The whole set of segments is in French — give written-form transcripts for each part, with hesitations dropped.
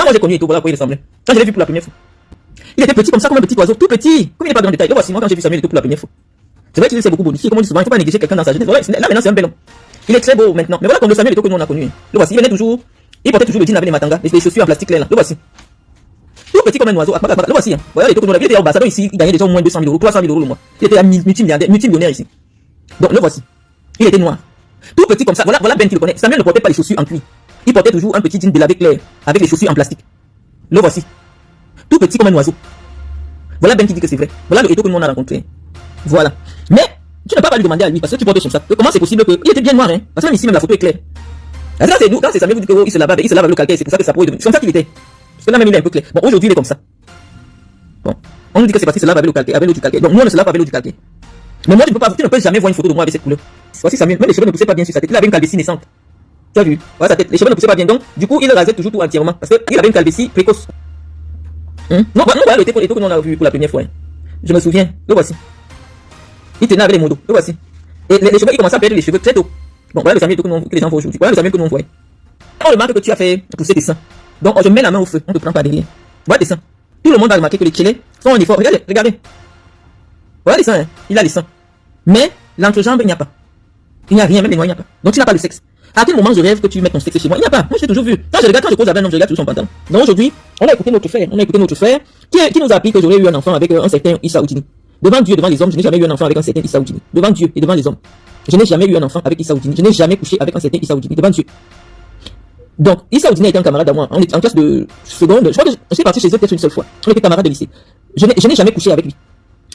moi j'ai connu Eto'o, voilà à quoi il ressemblait. Quand je l'ai vu pour la première fois. Il était petit comme ça, comme un petit oiseau, tout petit. Comme il n'est pas dans le détail. Le voici, moi quand j'ai vu Samuel Eto'o pour la première fois. C'est vrai qu'il s'est beaucoup bonifié, comme on dit souvent, il ne faut pas négliger quelqu'un dans sa jeunesse. Voilà, là maintenant c'est un bel homme. Il est très beau maintenant. Mais voilà comme le Samuel Eto'o que nous on a connu. Le voici, il venait toujours, il portait toujours le jean avec les matangas, les chaussures en plastique là. Le voici. Tout petit comme un oiseau. Le voici. Hein. Voilà Eto'o que nous on a vu. Il était ambassadeur ici, il gagnait déjà au moins 200 000 euros, 300 000 euros le mois. Il était multimillionnaire ici. Donc le voici. Il était noir. Tout petit comme ça. Voilà Ben qui le connaît. Samuel ne portait pas les chaussures en cuir. Il portait toujours un petit jean délavé clair avec les chaussures en plastique. Le voici. Tout petit comme un oiseau. Voilà Ben qui dit que c'est vrai. Voilà le Eto'o que nous on a rencontré. Voilà. Mais tu ne peux pas lui demander à lui parce que tu portes son sac. Comment c'est possible qu'il était bien noir, hein? Parce que même ici, même la photo est claire. Là, c'est nous. Quand c'est Samuel vous dit qu'il se lave avec le calcaire, c'est pour ça que ça pourrait devenir. C'est comme ça qu'il était. Parce que là même il est un peu clair. Bon, aujourd'hui il est comme ça. Bon. On nous dit que c'est parce qu'il se lave avec le calcaire, avec l'eau du calcaire. Donc nous on ne se lave pas avec l'eau du calcaire. Mais moi tu ne peux jamais voir une photo de moi avec cette couleur. Voici Samuel, même les cheveux ne poussaient pas bien sur sa tête. Il avait une calvitie naissante. Tu as vu? Voilà sa tête. Les cheveux ne poussaient pas bien. Donc, du coup, il rasait toujours tout entièrement. Parce qu'il avait une calvitie précoce. Non, voilà le Eto'o que nous on a vu pour la première fois. Hein. Je me souviens. Le voici. Il tenait avec les modos. Le voici. Et les cheveux, il commençait à perdre les cheveux très tôt. Bon, voilà le Samuel que les gens voient aujourd'hui. Voilà le Samuel que nous on voit. On remarque que tu as fait pousser tes seins. Donc, je mets la main au feu. On ne te prend pas derrière. Voilà tes seins. Tout le monde va remarquer que les tchélés font un effort. Regardez. Voilà les seins. Hein. Il a les seins. Mais, l'entrejambe, il n'y a pas. Il n'y a rien, même les noix, il n'y a pas. Donc, tu n'as pas le sexe. À quel moment je rêve que tu mettes ton sexe chez moi? Il n'y a pas. Moi, je l'ai toujours vu. Quand je cause avec un homme, je regarde toujours son pantalon. Donc, aujourd'hui, on a écouté notre frère. Qui nous a appris que j'aurais eu un enfant avec un certain Issa Oudini. Devant Dieu, devant les hommes, je n'ai jamais eu un enfant avec un certain Issa Oudini. Devant Dieu et devant les hommes. Je n'ai jamais eu un enfant avec Issa Oudini. Je n'ai jamais couché avec un certain Issa Oudini. Devant Dieu. Donc, Issa Oudini était un camarade à moi. On était en classe de seconde. Je crois que je suis parti chez eux peut-être une seule fois. On était camarades de lycée. Je n'ai jamais couché avec lui.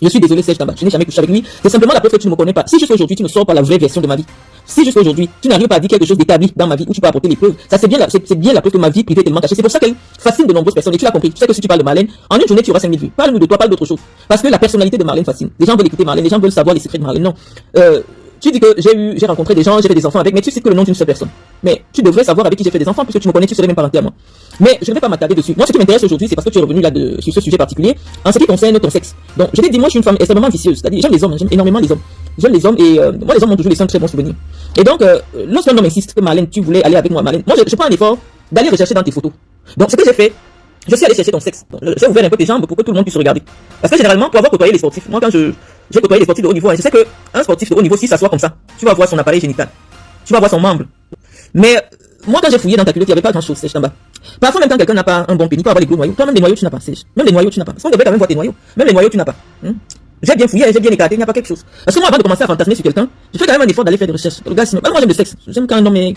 Je suis désolé, Serge Tamba. Je n'ai jamais couché avec lui. C'est simplement la preuve que tu ne me connais pas. Si jusqu'à aujourd'hui, tu ne sors pas la vraie version de ma vie. Si jusqu'à aujourd'hui, tu n'arrives pas à dire quelque chose d'établi dans ma vie où tu peux apporter les preuves, ça c'est bien la preuve que ma vie privée est tellement cachée. C'est pour ça qu'elle fascine de nombreuses personnes. Et tu l'as compris. Tu sais que si tu parles de Marlène, en une journée, tu auras 5000 vues. Parle-nous de toi, parle d'autre chose. Parce que la personnalité de Marlène fascine. Les gens veulent écouter Marlène, les gens veulent savoir les secrets de Marlène. Non. Tu dis que j'ai rencontré des gens, j'ai fait des enfants avec, mais tu sais que le nom d'une seule personne. Mais tu devrais savoir avec qui j'ai fait des enfants, puisque tu me connais, tu serais même parenté à moi. Mais je ne vais pas m'attarder dessus. Moi, ce qui m'intéresse aujourd'hui, c'est parce que tu es revenu là sur ce sujet particulier, en ce qui concerne ton sexe. Donc, je t'ai dit, moi, je suis une femme extrêmement vicieuse. C'est-à-dire, j'aime les hommes, j'aime énormément les hommes. J'aime les hommes et moi, les hommes ont toujours laissé un très bon souvenir. Et donc, lorsqu'un homme insiste que Marlène, tu voulais aller avec moi, Marlène, moi, je prends un effort d'aller rechercher dans tes photos. Donc, ce que j'ai fait, je suis allé chercher ton sexe. J'ai ouvert un peu tes jambes pour que tout le monde puisse regarder. Parce que généralement, pour avoir côtoyé les sportifs, moi, quand j'ai côtoyé les sportifs de haut niveau, hein, je sais qu'un sportif de haut niveau, s'il s'assoit comme ça, tu vas voir son appareil génital. Tu vas voir son membre. Mais, moi, quand j'ai fouillé dans ta culotte, il n'y avait pas grand chose, Serge Tamba. Parfois, même quand quelqu'un n'a pas un bon pénis, il peut avoir les gros noyaux. Toi, même les noyaux, tu n'as pas, Serge. Même les noyaux, tu n'as pas. Parce qu'on devrait quand même voir tes noyaux. Même les noyaux, tu n'as pas. J'ai bien fouillé, j'ai bien écarté, il n'y a pas quelque chose. Parce que moi, avant de commencer à fantasmer sur quelqu'un, je fais quand même un effort d'aller faire des recherches. Le gars, moi, j'aime le sexe. J'aime quand un homme est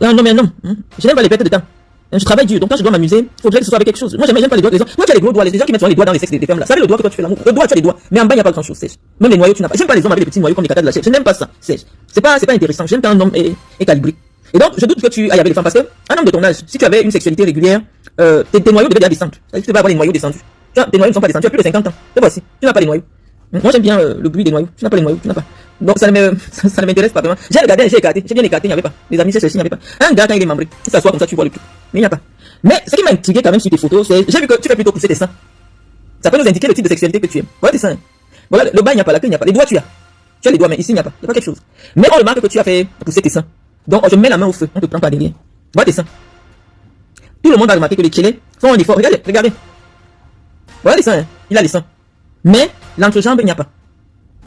un homme. Je n'aime pas les pertes de temps. Je travaille dur, donc quand je dois m'amuser, il faudrait que ce soit avec quelque chose. Moi, j'aime pas les doigts des gens. Moi, tu as les gros doigts, les gens qui mettent souvent les doigts dans les sexes des femmes là. Ça veut le doigt que toi tu fais l'amour. Le doigt, tu as les doigts. Mais en bas, il n'y a pas grand chose, Serge. Même les noyaux, tu n'as pas. J'aime pas les hommes avec les petits noyaux comme les catas de la chair. Je n'aime pas ça, Serge. C'est pas intéressant. J'aime quand un homme est calibré. Et donc, je doute que tu ailles avec les femmes parce que, un homme de ton âge, si tu avais une sexualité régulière, tes noyaux devaient déjà descendre. C'est-à-dire que tu vas avoir les noyaux descendus. Tes noyaux ne sont pas descendus. Tu as plus de 50 ans. Te voici. Tu n'as pas les noyaux. Moi, j'aime bien le bruit des noyaux. Tu n'as pas les noyaux. Tu n'as pas. Donc, ça ne m'intéresse pas vraiment. J'ai regardé, j'ai écarté. J'ai bien écarté, il n'y avait pas. Les amis, j'ai cherché, il n'y avait pas. Un gars, quand il est membré, il s'assoit comme ça, tu vois le truc. Mais il n'y a pas. Mais ce qui m'a intrigué quand même sur tes photos, c'est, j'ai vu que tu fais plutôt pousser tes seins. Ça peut nous indiquer le type de sexualité que tu aimes. Voilà tes seins. Voilà, le bas, il n'y a pas, la queue, il n'y a pas. Les doigts, tu as. Tu as les doigts, mais ici, il n'y a pas. Il n'y a pas quelque chose. Mais on remarque que tu as fait pousser tes seins. Donc, je mets la main au feu. On ne te prend pas derrière. Voilà tes seins. Tout le monde va remarquer que les tchélés font un effort. Regardez. Voilà les seins. Il a les seins. Mais, l'entrejambe, il n'y a pas.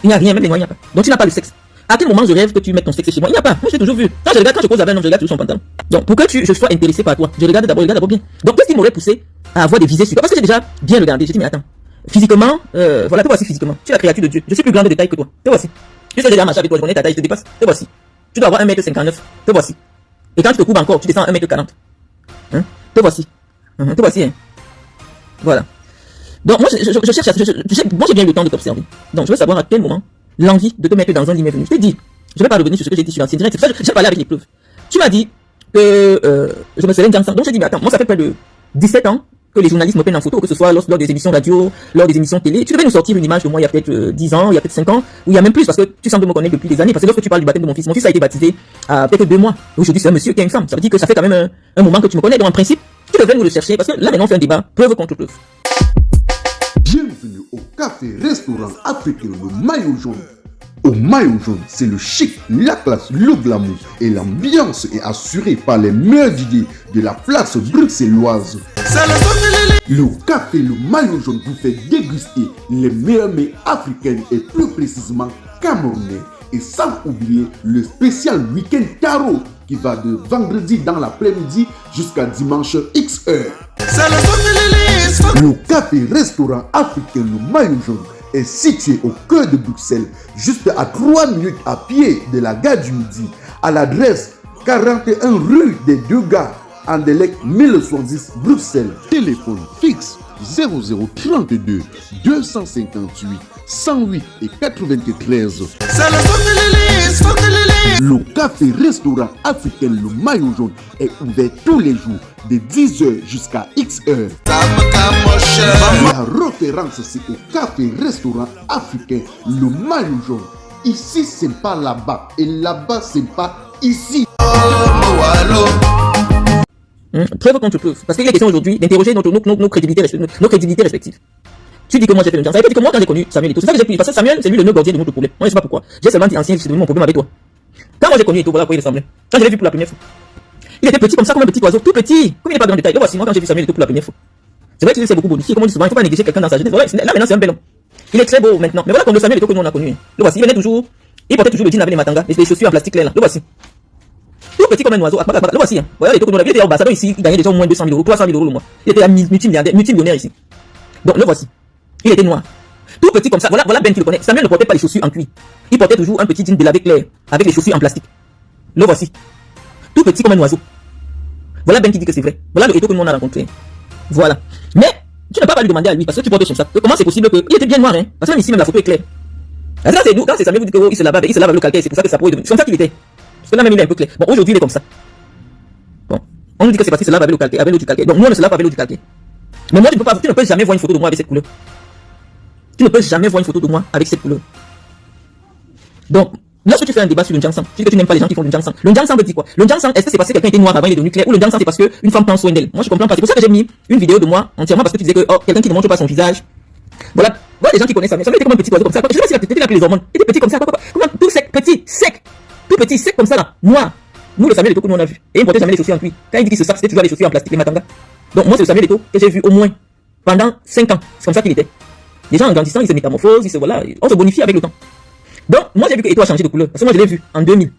Il n'y a rien, même les noix, il n'y a pas. Donc, tu n'as pas le sexe. À quel moment je rêve que tu mettes ton sexe chez moi? Il n'y a pas. Moi, j'ai toujours vu. Quand je cause avec un homme, je regarde toujours son pantalon. Donc, pour que je sois intéressé par toi, je regarde d'abord bien. Donc, qu'est-ce qui m'aurait poussé à avoir des visées sur toi? Parce que j'ai déjà bien regardé. J'ai dit, mais attends. Physiquement, voilà, te voici physiquement. Tu es la créature de Dieu. Je suis plus grande de taille que toi. Te voici. Tu sais déjà marcher avec toi, je connais ta taille, je te dépasse. Te voici. Tu dois avoir 1m59. Te voici. Et quand tu te courbes encore, tu descends à 1m40. Te voici. Te voici, hein. Voilà. Donc, moi, je cherche moi, j'ai bien eu le temps de t'observer. Donc, je veux savoir à quel moment l'envie de te mettre dans un lit m'est venue. Je t'ai dit, je vais pas revenir sur ce que j'ai dit sur l'ancien direct. C'est pour ça que j'ai parlé avec les preuves. Tu m'as dit que je me serais un sang. Donc, j'ai dit, mais attends, moi, ça fait près de 17 ans que les journalistes me prennent en photo, que ce soit lors des émissions radio, lors des émissions télé. Tu devais nous sortir une image de moi il y a peut-être 10 ans, il y a peut-être 5 ans, ou il y a même plus, parce que tu sembles me connaître depuis des années. Parce que lorsque tu parles du baptême de mon fils a été baptisé à peut-être 2 mois. Aujourd'hui, c'est un monsieur qui a une femme. Ça veut dire que ça fait quand même un moment que tu me connais. Donc, en principe, tu devrais nous le chercher, parce que là, maintenant, on fait un débat, preuve contre preuve. Bienvenue au café-restaurant africain Le Maillot Jaune. Au maillot jaune, c'est le chic, la classe, le glamour et l'ambiance est assurée par les meilleurs idées de la place bruxelloise. Le café, le maillot jaune vous fait déguster les meilleurs mets africains et plus précisément camerounais. Et sans oublier le spécial week-end tarot qui va de vendredi dans l'après-midi jusqu'à dimanche X heure. Le café-restaurant africain, le maillot jaune, est situé au cœur de Bruxelles, juste à 3 minutes à pied de la gare du Midi, à l'adresse 41 rue des Deux Gares, Anderlecht 1110 Bruxelles. Téléphone fixe 0032 258 108 et 93. Le café-restaurant africain Le Maillot Jaune est ouvert tous les jours de 10h jusqu'à X-heure. La référence, c'est au café-restaurant africain Le Maillot Jaune. Ici, c'est pas là-bas. Et là-bas, c'est pas ici. Preuve contre preuve. Parce qu'il est question aujourd'hui d'interroger nos crédibilités respectives. Tu dis que moi j'ai fait le genre. Ça veut dire que moi quand j'ai connu Samuel Eto'o, c'est ça que j'ai pris. Parce que Samuel, c'est lui le nœud gordien de notre problème. Moi je sais pas pourquoi. J'ai seulement dit ancien, c'est devenu mon problème avec toi. Quand moi j'ai connu Eto'o, voilà à quoi il ressemblait. Quand je l'ai vu pour la première fois. Il était petit comme ça, comme un petit oiseau, tout petit. Comme il n'est pas dans le détail. Le voici, moi quand j'ai vu Samuel Eto'o pour la première fois. C'est vrai qu'il s'est beaucoup bonifié, comme on dit souvent, il ne faut pas négliger quelqu'un dans sa jeunesse. Voilà, là maintenant c'est un bel homme. Il est très beau maintenant. Mais voilà comme le Samuel Eto'o que nous on a connu. Le voici, il venait toujours, il portait toujours le jean avec les matangas, les chaussures en plastique là. Le voici. Tout petit comme un oiseau. Le voici. Voilà, il était ambassadeur ici, il gagnait déjà au moins 200 000 euros, 300 000 euros le mois. Il était multimillionnaire ici. Donc le voici. Il était noir. Tout petit comme ça. Voilà Ben qui le connaît. Samuel ne portait pas les chaussures en cuir. Il portait toujours un petit jean de lavé clair avec les chaussures en plastique. Le voici. Tout petit comme un oiseau. Voilà Ben qui dit que c'est vrai. Voilà le Eto'o que nous on a rencontré. Voilà. Mais tu ne peux pas lui demander à lui parce que tu portes son sac. Comment c'est possible qu'il était bien noir, hein? Parce que même ici même la photo est claire. Ça c'est nous. Quand c'est Samuel vous dit que il se lave avec le calcaire, c'est pour ça que ça pourrait devenir. C'est comme ça qu'il était. Parce que là même il est un peu clair. Bon aujourd'hui il est comme ça. Bon. On nous dit que c'est parce qu'il se lave avec le calcaire, avec l'eau du calcaire. Donc nous on ne se lave pas avec l'eau du calcaire. Mais moi tu ne peux jamais voir une photo de moi avec cette couleur. Tu ne peux jamais voir une photo de moi avec cette couleur. Donc, lorsque tu fais un débat sur le Njang Sang, tu dis que tu n'aimes pas les gens qui font le Njang Sang. Le Njang Sang veut dire quoi? Le Njang Sang, est-ce que c'est parce que quelqu'un était noir avant il est devenu clair? Ou le Njang Sang c'est parce qu'une femme prend soin d'elle? Moi je comprends pas. C'est pour ça que j'ai mis une vidéo de moi entièrement parce que tu disais que quelqu'un qui ne montre pas son visage. Voilà les gens qui connaissent Samuel. Samuel était comme un petit oiseau comme ça. Je sais pas si tu étais là avec les hormones. Il était petit comme ça. Comment tout sec, petit, sec. Tout petit, sec comme ça là. Noir. Nous le Samuel Eto'o que nous on a vu. Et il portait jamais les chaussures en cuir. Quand il dit qu'il se sac, c'était toujours les chaussures en plastique, les matangas. Donc moi c'est le Samuel Eto'o que j'ai vu au moins pendant 5 ans. C'est comme ça qu'il était. Les gens en grandissant, ils se métamorphosent, on se bonifie avec le temps. Donc, moi j'ai vu que Eto'o a changé de couleur. Parce que moi je l'ai vu en 2000.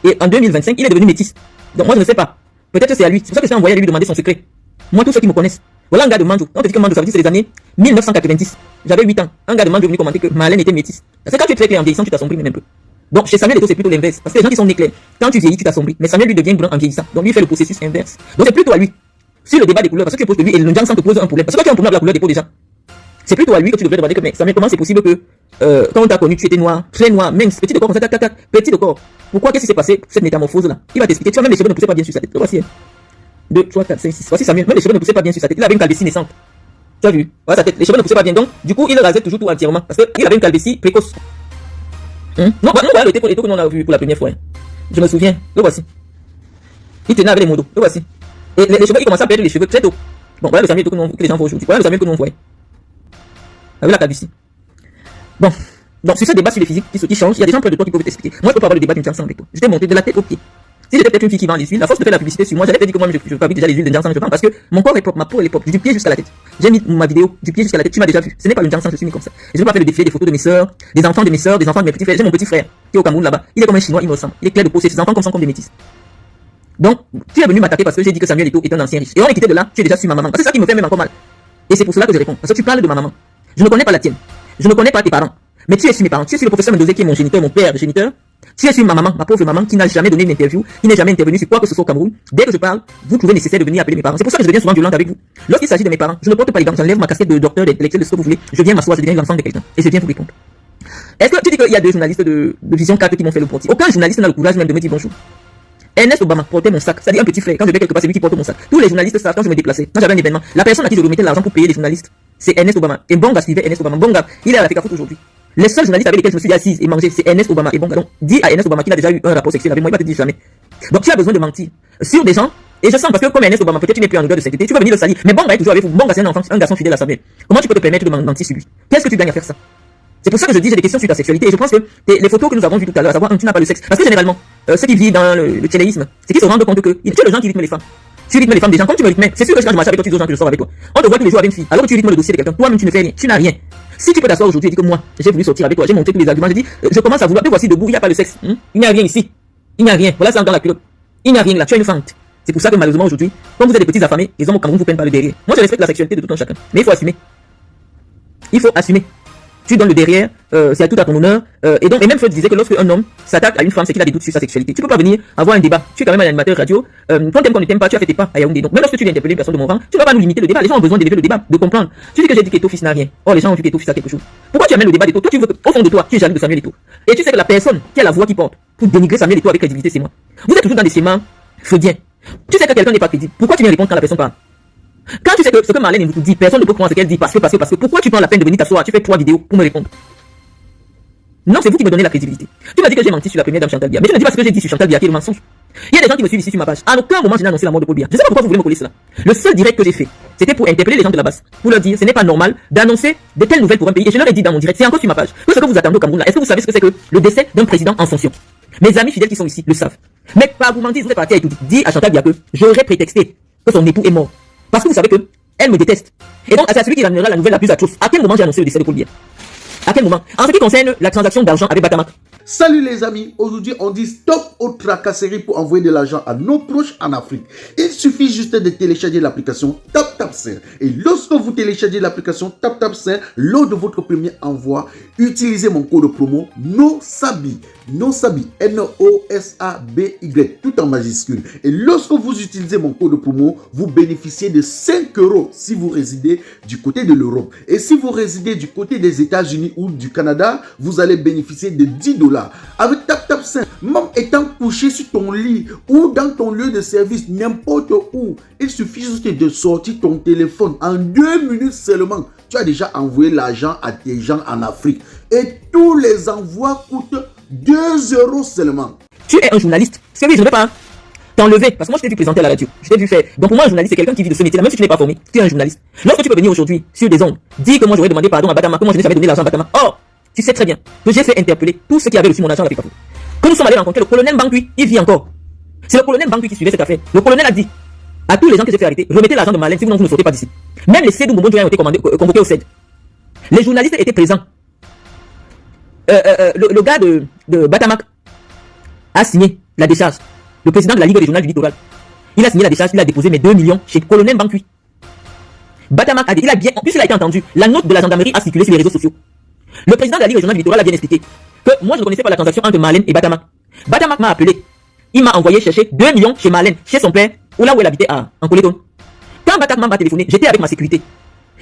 Et en 2025, il est devenu métis. Donc moi je ne sais pas. Peut-être que c'est à lui. C'est pour ça que je t'ai envoyé à lui demander son secret. Moi, tous ceux qui me connaissent. Voilà un gars de Manjo. On te dit que Manjo, ça veut dire c'est les années 1990. J'avais 8 ans. Un gars de Manjo est venu commenter que Marlène était métisse. Parce que quand tu es très clair en vieillissant, tu t'assombris même un peu. Donc chez Samuel Eto'o, c'est plutôt l'inverse. Parce que les gens qui sont nés clairs, quand tu vieillis, tu t'assombris. Mais Samuel lui devient blanc en vieillissant. Donc lui il fait le processus inverse. Donc c'est plutôt à lui. Sur le débat des couleurs, parce que tu poses de lui et le Njang Sang te pose un problème. Parce que toi tu as un problème avec la couleur des peaux des gens. C'est plutôt à lui que tu devrais demander que, mais Samuel, comment c'est possible que, quand on t'a connu, tu étais noir, très noir, mince, petit de corps, comme ça, petit de corps. Pourquoi, qu'est-ce qui s'est passé, cette métamorphose-là? Il va t'expliquer. Tu vois, même les cheveux ne poussaient pas bien sur sa tête. Voici, 2, 3, 4, 5, 6. Voici Samuel, même les cheveux ne poussaient pas bien sur sa tête. Il avait une calvitie naissante. Tu as vu? Voilà sa tête. Les cheveux ne poussaient pas bien. Donc, du coup, il rasait toujours tout entièrement. Parce qu'il avait une calvitie précoce. Non, voilà le Eto'o que nous on a vu pour la première fois. Je me souviens. Le voici. Il tenait avec les modos. Le voici. Et les cheveux, il commençait à perdre les cheveux très tôt. Bon, voilà le Samuel Eto'o que les gens voient aujourd'hui. Voilà le Samuel que nous on voit. Avec la calvitie. Bon, donc sur ce débat sur les physiques qui change, il y a des gens près de toi qui peuvent t'expliquer. Moi je peux pas avoir le débat du Njang Sang avec toi. Je t'ai monté de la tête aux pieds. Si j'étais peut-être une fille qui vend les huiles, la force de faire la publicité sur moi, j'allais te dire que moi je fabrique déjà les huiles de Njang Sang, je vends parce que mon corps est propre, ma peau elle est propre, du pied jusqu'à la tête. J'ai mis ma vidéo du pied jusqu'à la tête, tu m'as déjà vu. Ce n'est pas le Njang Sang, je suis né comme ça. Et je ne peux pas faire le défilé des photos de mes sœurs, des enfants de mes sœurs, des enfants de mes petits frères. J'ai mon petit frère qui est au Cameroun là-bas. Il est comme un chinois, il me ressemble. Il est clair de peau, c'est ses enfants comme des métis. Donc, tu es venu m'attaquer parce que j'ai dit que Samuel Eto'o est un ancien riche. Et on est quitté de là, tu es déjà sur ma maman. C'est ça qui me fait même encore mal. Et c'est pour cela que je réponds. Parce que tu parles de ma maman. Je ne connais pas la tienne. Je ne connais pas tes parents. Mais tu es sur mes parents. Tu es sur le professeur Mendoza qui est mon géniteur, mon père géniteur. Tu es sur ma maman, ma pauvre maman, qui n'a jamais donné une interview, qui n'est jamais intervenue sur quoi que ce soit au Cameroun. Dès que je parle, vous trouvez nécessaire de venir appeler mes parents. C'est pour ça que je deviens souvent violente avec vous. Lorsqu'il s'agit de mes parents, je ne porte pas les gants, j'enlève ma casquette de docteur, d'intellectuel, de ce que vous voulez. Je viens m'asseoir, je deviens l'enfant de quelqu'un. Et je viens vous répondre. Est-ce que tu dis qu'il y a deux journalistes de Vision 4 qui m'ont fait le portier? Aucun journaliste n'a le courage même de me dire bonjour. Ernest Obama portait mon sac, c'est-à-dire un petit frère. Quand je vais quelque part, c'est lui qui porte mon sac. Tous les journalistes savent quand je me déplaçais, quand j'avais un événement, la personne à qui je remettais l'argent pour payer les journalistes, c'est Ernest Obama. Et Bonga suivait Ernest Obama. Bonga, il est à la FECAFOOT aujourd'hui. Les seuls journalistes avec lesquels je me suis assise et mangé, c'est Ernest Obama et Bonga. Donc, dis à Ernest Obama qu'il a déjà eu un rapport sexuel avec moi, il va te dire jamais. Donc, tu as besoin de mentir sur des gens. Et je sens parce que comme Ernest Obama, peut-être tu n'es plus en odeur de sainteté, tu vas venir le salir. Mais Bonga est toujours avec vous. Bonga, c'est un garçon fidèle à Samuel. Comment tu peux te permettre de mentir sur lui? Qu'est-ce que tu gagnes à faire ça? C'est pour ça que je dis j'ai des questions sur ta sexualité. Et je pense que les photos que nous avons vues tout à l'heure, à savoir tu n'as pas le sexe. Parce que généralement, ceux qui vivent dans le tchéléisme, c'est qu'ils se rendent compte que tu es le gens qui rythment les femmes. Tu rythmes les femmes des gens, comme tu me rythmais. C'est sûr que quand je marche avec toi, tu dis aux gens que je sors avec toi. On te voit tous les jours avec une fille, alors que tu rythmes le dossier de quelqu'un. Toi-même, tu ne fais rien. Tu n'as rien. Si tu peux t'asseoir aujourd'hui et dire que moi, j'ai voulu sortir avec toi, j'ai monté tous les arguments, j'ai dit, je commence à vouloir, te voici debout, il n'y a pas de sexe. Il n'y a rien ici. Il n'y a rien. Voilà ça dans la culotte. Il n'y a rien là. Tu as une fente. C'est pour ça que malheureusement aujourd'hui, comme vous êtes des petits affamés, les hommes au Cameroun vous prennent pas le derrière. Moi, je respecte la sexualité de tout un chacun. Mais il faut assumer. Il faut assumer. Tu donnes le derrière, c'est à tout à ton honneur. Et même Freud disait que lorsque un homme s'attaque à une femme, c'est qu'il a des doutes sur sa sexualité. Tu peux pas venir avoir un débat. Tu es quand même un animateur radio. Quand t'aimes, qu'on ne t'aime pas, tu as fait tes pas à Yaoundé. Donc même lorsque tu viens interpeller une personne de mon rang, tu vas pas nous limiter le débat. Les gens ont besoin d'élever le débat, de comprendre. Tu dis que j'ai dit qu'Eto fils n'a rien. Or les gens ont vu qu'Eto fils a quelque chose. Pourquoi tu amènes le débat d'Eto? Toi tu veux que, au fond de toi, tu es jaloux de Samuel Eto'o. Et tu sais que la personne qui a la voix qui porte pour dénigrer Samuel Eto'o avec crédibilité, c'est moi. Vous êtes toujours dans des schémas freudiens. Tu sais que quelqu'un n'est pas crédible. Pourquoi tu viens répondre quand la personne parle? Quand tu sais que ce que Marlène nous dit, personne ne peut croire ce qu'elle dit parce que pourquoi tu prends la peine de venir t'asseoir, tu fais 3 vidéos pour me répondre? Non, c'est vous qui me donnez la crédibilité. Tu m'as dit que j'ai menti sur la première dame Chantal Biya. Mais tu ne dis pas ce que j'ai dit sur Chantal Biya qui est le mensonge. Il y a des gens qui me suivent ici sur ma page. À aucun moment je n'ai annoncé la mort de Paul Biya. Je ne sais pas pourquoi vous voulez me coller cela. Le seul direct que j'ai fait, c'était pour interpeller les gens de la base. Pour leur dire, ce n'est pas normal d'annoncer de telles nouvelles pour un pays. Et je leur ai dit dans mon direct, c'est encore sur ma page, que ce que vous attendez au Cameroun là, est-ce que vous savez ce que c'est que le décès d'un président en fonction? Mes amis fidèles qui sont ici le savent. Mais pas vous mentir, vous êtes parti à tout dire à Chantal Biya que j'aurais prétexté que son époux est mort. Parce que vous savez que elle me déteste. Et donc, c'est à celui qui ramènera la nouvelle la plus atroce. À quel moment j'ai annoncé le décès de Paul Biya? À quel moment? En ce qui concerne la transaction d'argent avec Batamak. Salut les amis, aujourd'hui on dit stop aux tracasseries pour envoyer de l'argent à nos proches en Afrique. Il suffit juste de télécharger l'application TapTapSend. Et lorsque vous téléchargez l'application TapTapSend, lors de votre premier envoi, utilisez mon code promo NOSABY, N-O-S-A-B-Y, tout en majuscule. Et lorsque vous utilisez mon code promo, vous bénéficiez de 5 € si vous résidez du côté de l'Europe. Et si vous résidez du côté des États-Unis ou du Canada, vous allez bénéficier de 10 $. Avec TapTapSend, même étant couché sur ton lit ou dans ton lieu de service, n'importe où, il suffit juste de sortir ton téléphone. En 2 minutes seulement, tu as déjà envoyé l'argent à tes gens en Afrique. Et tous les envois coûtent 2 € seulement. Tu es un journaliste. C'est oui, je ne vais pas t'enlever. Parce que moi, je t'ai vu présenter à la radio. Je t'ai vu faire. Donc pour moi, un journaliste, c'est quelqu'un qui vit de ce métier-là. Même si tu n'es pas formé, tu es un journaliste. Lorsque tu peux venir aujourd'hui sur des ondes, dis que moi, j'aurais demandé pardon à Batamak, que moi, je n'ai jamais donné l'argent à Batamak. Oh, tu sais très bien que j'ai fait interpeller tous ceux qui avaient reçu mon argent à l'Afrique. Que nous sommes allés rencontrer le colonel Bankui, il vit encore. C'est le colonel Bankui qui suivait cette affaire. Le colonel a dit à tous les gens que j'ai fait arrêter, remettez l'argent de Marlène, sinon vous ne sortez pas d'ici. Même les Sédou Mbonjo ont été convoqués au CED. Les journalistes étaient présents. Le gars de Batamak a signé la décharge. Le président de la Ligue régionale du littoral. Il a signé la décharge, il a déposé mes 2 millions chez le colonel Bankui. Batamak a dit, en plus il a été entendu, la note de la gendarmerie a circulé sur les réseaux sociaux. Le président de la Ligue régionale du littoral a bien expliqué que moi je ne connaissais pas la transaction entre Marlène et Batamak. Batamak m'a appelé. Il m'a envoyé chercher 2 millions chez Marlène, chez son père, ou là où elle habitait en Coléton. Quand Batamak m'a téléphoné, j'étais avec ma sécurité.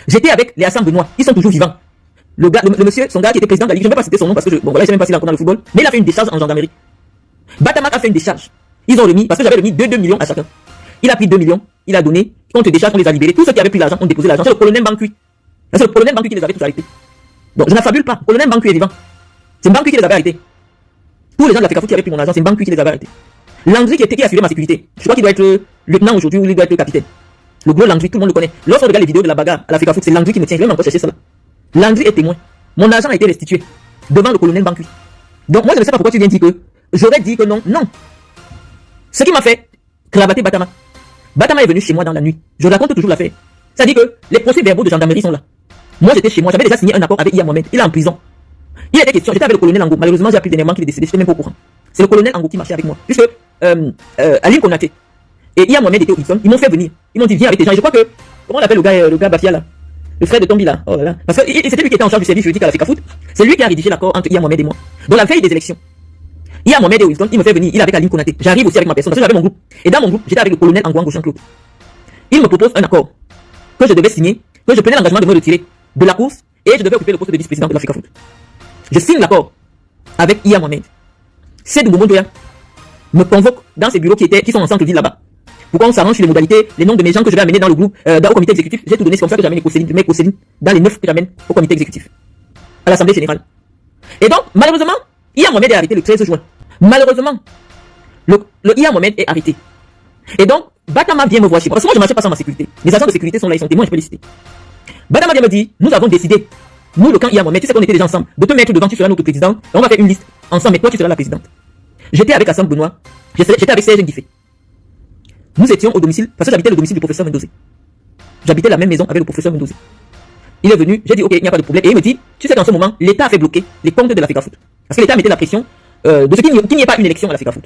J'étais avec les Hassan Benoît, ils sont toujours vivants. Le monsieur, son gars qui était président de la Ligue, je ne vais pas citer son nom parce que bon voilà, je sais même pas s'il est encore dans le football, mais il a fait une décharge en gendarmerie. Batamak a fait une décharge. Ils ont remis, parce que j'avais remis 2 millions à chacun. Il a pris 2 millions, il a donné, contre décharge, on les a libérés. Tous ceux qui avaient pris l'argent ont déposé l'argent. C'est le colonel Bankui. C'est le colonel Bankui qui les avait tous arrêtés. Donc je n'affabule pas. Le colonel Bankui est vivant. C'est Bankui qui les avait arrêtés. Tous les gens de l'Afrique qui avaient pris mon argent, c'est Bankui qui les avait arrêtés. Landry qui assurait ma sécurité. Je crois qu'il doit être lieutenant aujourd'hui ou il doit être capitaine. Le gros Landry, tout le monde le connaît. Lorsqu'on regarde les vidéos de la bagarre à l'Afrique, c'est Landry qui me tient. Je vais même encore chercher ça là. Landry est témoin. Mon argent a été restitué devant le colonel Bankui. Donc moi je ne sais pas pourquoi tu viens dire que j'aurais dit que non. Non. Ce qui m'a fait cravater Batamak. Batamak est venu chez moi dans la nuit. Je raconte toujours l'affaire. Ça dit que les procès-verbaux de gendarmerie sont là. Moi j'étais chez moi, j'avais déjà signé un accord avec Iya Mohamed. Il est en prison. Il était question, j'étais avec le colonel Ango. Malheureusement j'ai appris dernièrement qu'il est décédé, je n'étais même pas au courant. C'est le colonel Ango qui marchait avec moi. Puisque Aline Konaté et Iya Mohamed étaient au Hilton. Ils m'ont fait venir. Ils m'ont dit viens avec tes gens. Et je crois que, comment on appelle le gars Bafia là, le frère de Tombi là. Oh là là. Parce que c'était lui qui était en charge du service juridique à l'Afrique Foot. C'est lui qui a rédigé l'accord entre Iya Mohamed et moi. Donc la veille des élections. Iya Mohamed et Wilton, il me fait venir, il est avec Aline Konaté. J'arrive aussi avec ma personne parce que j'avais mon groupe. Et dans mon groupe, j'étais avec le colonel Ango Jean-Claude. Il me propose un accord que je devais signer, que je prenais l'engagement de me retirer de la course et je devais occuper le poste de vice-président de l'Afrique Foot. Je signe l'accord avec Iya Mohamed. Sédou Mbonjo me convoque dans ses bureaux qui sont en centre-ville là-bas. Pourquoi on s'arrange sur les modalités, les noms de mes gens que je vais amener dans le groupe, au comité exécutif. J'ai tout donné, c'est comme ça que j'amène Céline dans les 9 que j'amène au comité exécutif, à l'Assemblée générale. Et donc, malheureusement, Iya Mohamed est arrêté le 13 juin. Malheureusement, le Iya Mohamed est arrêté. Et donc, Batama vient me voir chez moi. Parce que moi, je ne marchais pas sans ma sécurité. Les agents de sécurité sont là, ils sont témoins, je peux les citer. Batama vient me dire, nous avons décidé Nous, le camp IA Mohamed, tu sais qu'on était déjà ensemble. De te mettre devant, tu seras notre président. On va faire une liste ensemble, mais toi, tu seras la présidente. J'étais avec Hassan Benoît. J'étais avec Serge Nguifé. Nous étions au domicile, parce que j'habitais le domicile du professeur Mendoza. J'habitais la même maison avec le professeur Mendoza. Il est venu, j'ai dit, ok, il n'y a pas de problème. Et il me dit, tu sais qu'en ce moment, l'État a fait bloquer les comptes de l'Africa Foot. Parce que l'État mettait la pression de ce qu'il n'y ait pas une élection à l'Africa Foot.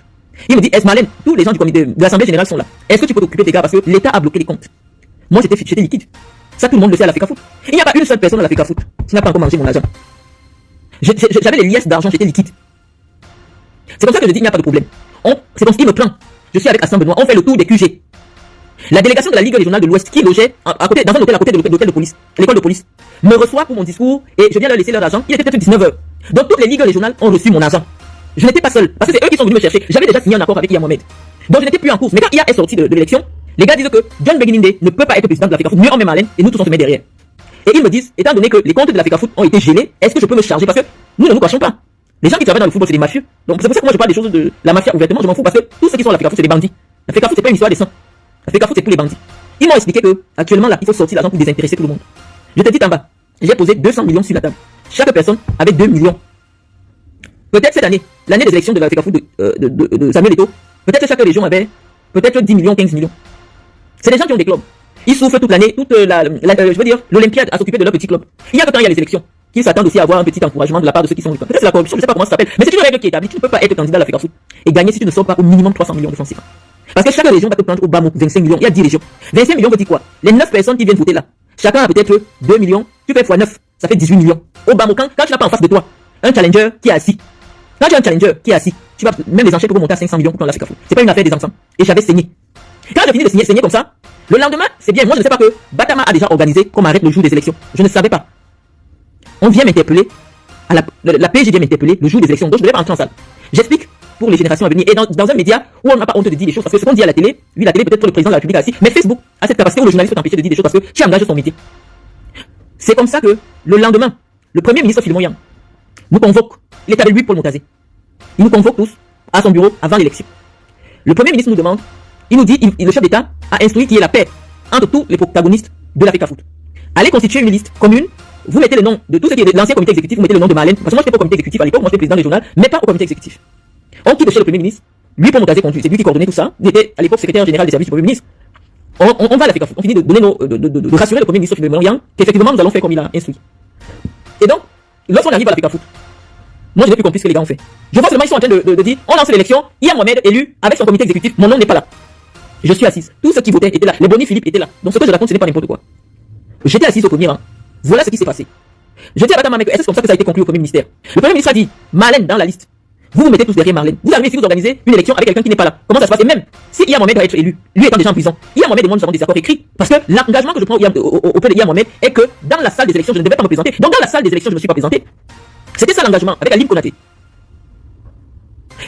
Il me dit, est-ce Marlène, tous les gens du comité de l'Assemblée Générale sont là. Est-ce que tu peux t'occuper des gars parce que l'État a bloqué les comptes? Moi, j'étais liquide. Ça, tout le monde le sait à l'Africa Foot. Il n'y a pas une seule personne à l'Africa Foot qui n'a pas encore mangé mon argent. J'avais les liasses d'argent, j'étais liquide. C'est comme ça que je dis, il n'y a pas de problème. C'est comme ce qu'il me prend. Je suis avec Hassan Benoît, on fait le tour des QG. La délégation de la Ligue régionale de l'Ouest qui logeait à côté, dans un hôtel à côté de l'hôtel de police, l'école de police, me reçoit pour mon discours et je viens leur laisser leur argent. Il était peut-être 19h. Donc toutes les ligues régionales ont reçu mon argent. Je n'étais pas seul, parce que c'est eux qui sont venus me chercher. J'avais déjà signé un accord avec IA Mohamed. Donc je n'étais plus en course. Mais quand IA est sorti de l'élection, les gars disent que John Begininde ne peut pas être président de l'Africa Foot. Mieux on met Marlène et nous tous on se met derrière. Et ils me disent, étant donné que les comptes de l'Africa Foot ont été gelés, est-ce que je peux me charger? Parce que nous ne nous cachons pas. Les gens qui travaillent dans le football, c'est des mafieux. Donc c'est pour ça que moi je parle des choses de la mafia ouvertement. Je m'en fous parce que tous ceux qui sont à l'Africa Foot, c'est des bandits. L'Africa Foot, c'est pas une histoire des sangs. L'Africa Foot, c'est tous les bandits. Ils m'ont expliqué que actuellement là, il faut sortir l'argent pour désintéresser tout le monde. Je te dis en bas, j'ai posé 200 millions sur la table. Chaque personne avait 2 millions. Peut-être cette année, l'année des élections de l'Africa Foot de Samuel Eto'o, peut-être que chaque région avait peut-être 10 millions, 15 millions. C'est des gens qui ont des clubs. Ils souffrent toute l'année, je veux dire, l'Olympiade à s'occuper de leur petit club. Il y a que quand il y a les élections, qu'ils s'attendent aussi à avoir un petit encouragement de la part de ceux qui sont peut-être c'est la corruption, je sais pas comment ça s'appelle, mais c'est une règle qui est établie. Tu ne peux pas être candidat à l'Africa Foot et gagner si tu ne sors pas au minimum 300 millions de francs CFA. Parce que chaque région va te prendre au bas mot 25 millions. Il y a 10 régions. 25 millions veut dire quoi? Les 9 personnes qui viennent voter là, chacun a peut-être 2 millions. Tu fais x 9, ça fait 18 millions. Au bas mot, quand tu n'as pas en face de toi un challenger qui est assis. Quand tu as un challenger qui est assis, tu vas même les enchères pour monter à 500 millions pour prendre l'Africa Foot. C'est pas une affaire des enfants. Et j'avais saigné. Quand j'ai fini de saigner comme ça, le lendemain, c'est bien. Moi, je ne sais pas que Batama a déjà organisé qu'on m'arrête le jour des élections. Je ne savais pas. On vient m'interpeller. La PJ vient m'interpeller le jour des élections. Donc, je devais pas entrer en salle. J'explique pour les générations à venir. Et dans un média où on n'a pas honte de dire des choses. Parce que ce qu'on dit à la télé, oui, la télé peut-être pour le président de la République assis. Mais Facebook a cette capacité où le journaliste peut t'empêcher de dire des choses parce que tu engages son métier. C'est comme ça que le lendemain, le premier ministre Philemon Yang nous convoque. Il est avec lui, Paul Montazé. Il nous convoque tous à son bureau avant l'élection. Le premier ministre nous demande, il nous dit, le chef d'État a instruit qu'il y ait la paix entre tous les protagonistes de l'Africa Foot. Allez constituer une liste commune, vous mettez le nom de tout ce qui est de l'ancien comité exécutif, vous mettez le nom de Marlène, parce que moi je n'étais pas au comité exécutif à l'époque, moi j'étais président régional, mais pas au comité exécutif. On quitte chez le premier ministre, lui Paul Montazé conduit, c'est lui qui coordonnait tout ça, il était à l'époque secrétaire général des services du premier ministre. On va à l'Africa Foot, on finit de donner de rassurer le premier ministre Philemon Yang qu'effectivement nous allons faire comme il a instruit. Et donc, lorsqu'on arrive à l'Africa Foot, moi, je n'ai plus compris ce que les gars ont fait. Je vois seulement ils sont en train de dire, on lance l'élection, IA Mohamed élu avec son comité exécutif, mon nom n'est pas là. Je suis assise. Tous ceux qui votaient étaient là. Les Bonnie Philippe étaient là. Donc ce que je raconte, ce n'est pas n'importe quoi. J'étais assise au premier rang. Voilà ce qui s'est passé. Je dis à Batama, est-ce que c'est comme ça que ça a été conclu au premier ministère? Le premier ministre a dit, Marlène dans la liste. Vous mettez tous derrière Marlène. Vous arrivez ici, vous organisez une élection avec quelqu'un qui n'est pas là. Comment ça se passe? Et même, si IA Mohamed doit être élu, lui étant déjà en prison, IA Mohamed et moi nous avons des accords écrits. Parce que l'engagement que je prends auprès de IA Mohamed est que dans la salle des élections, je ne devais pas me présenter. Donc dans la salle des élections, je ne me suis pas présenté. C'était ça l'engagement avec Alim Konaté.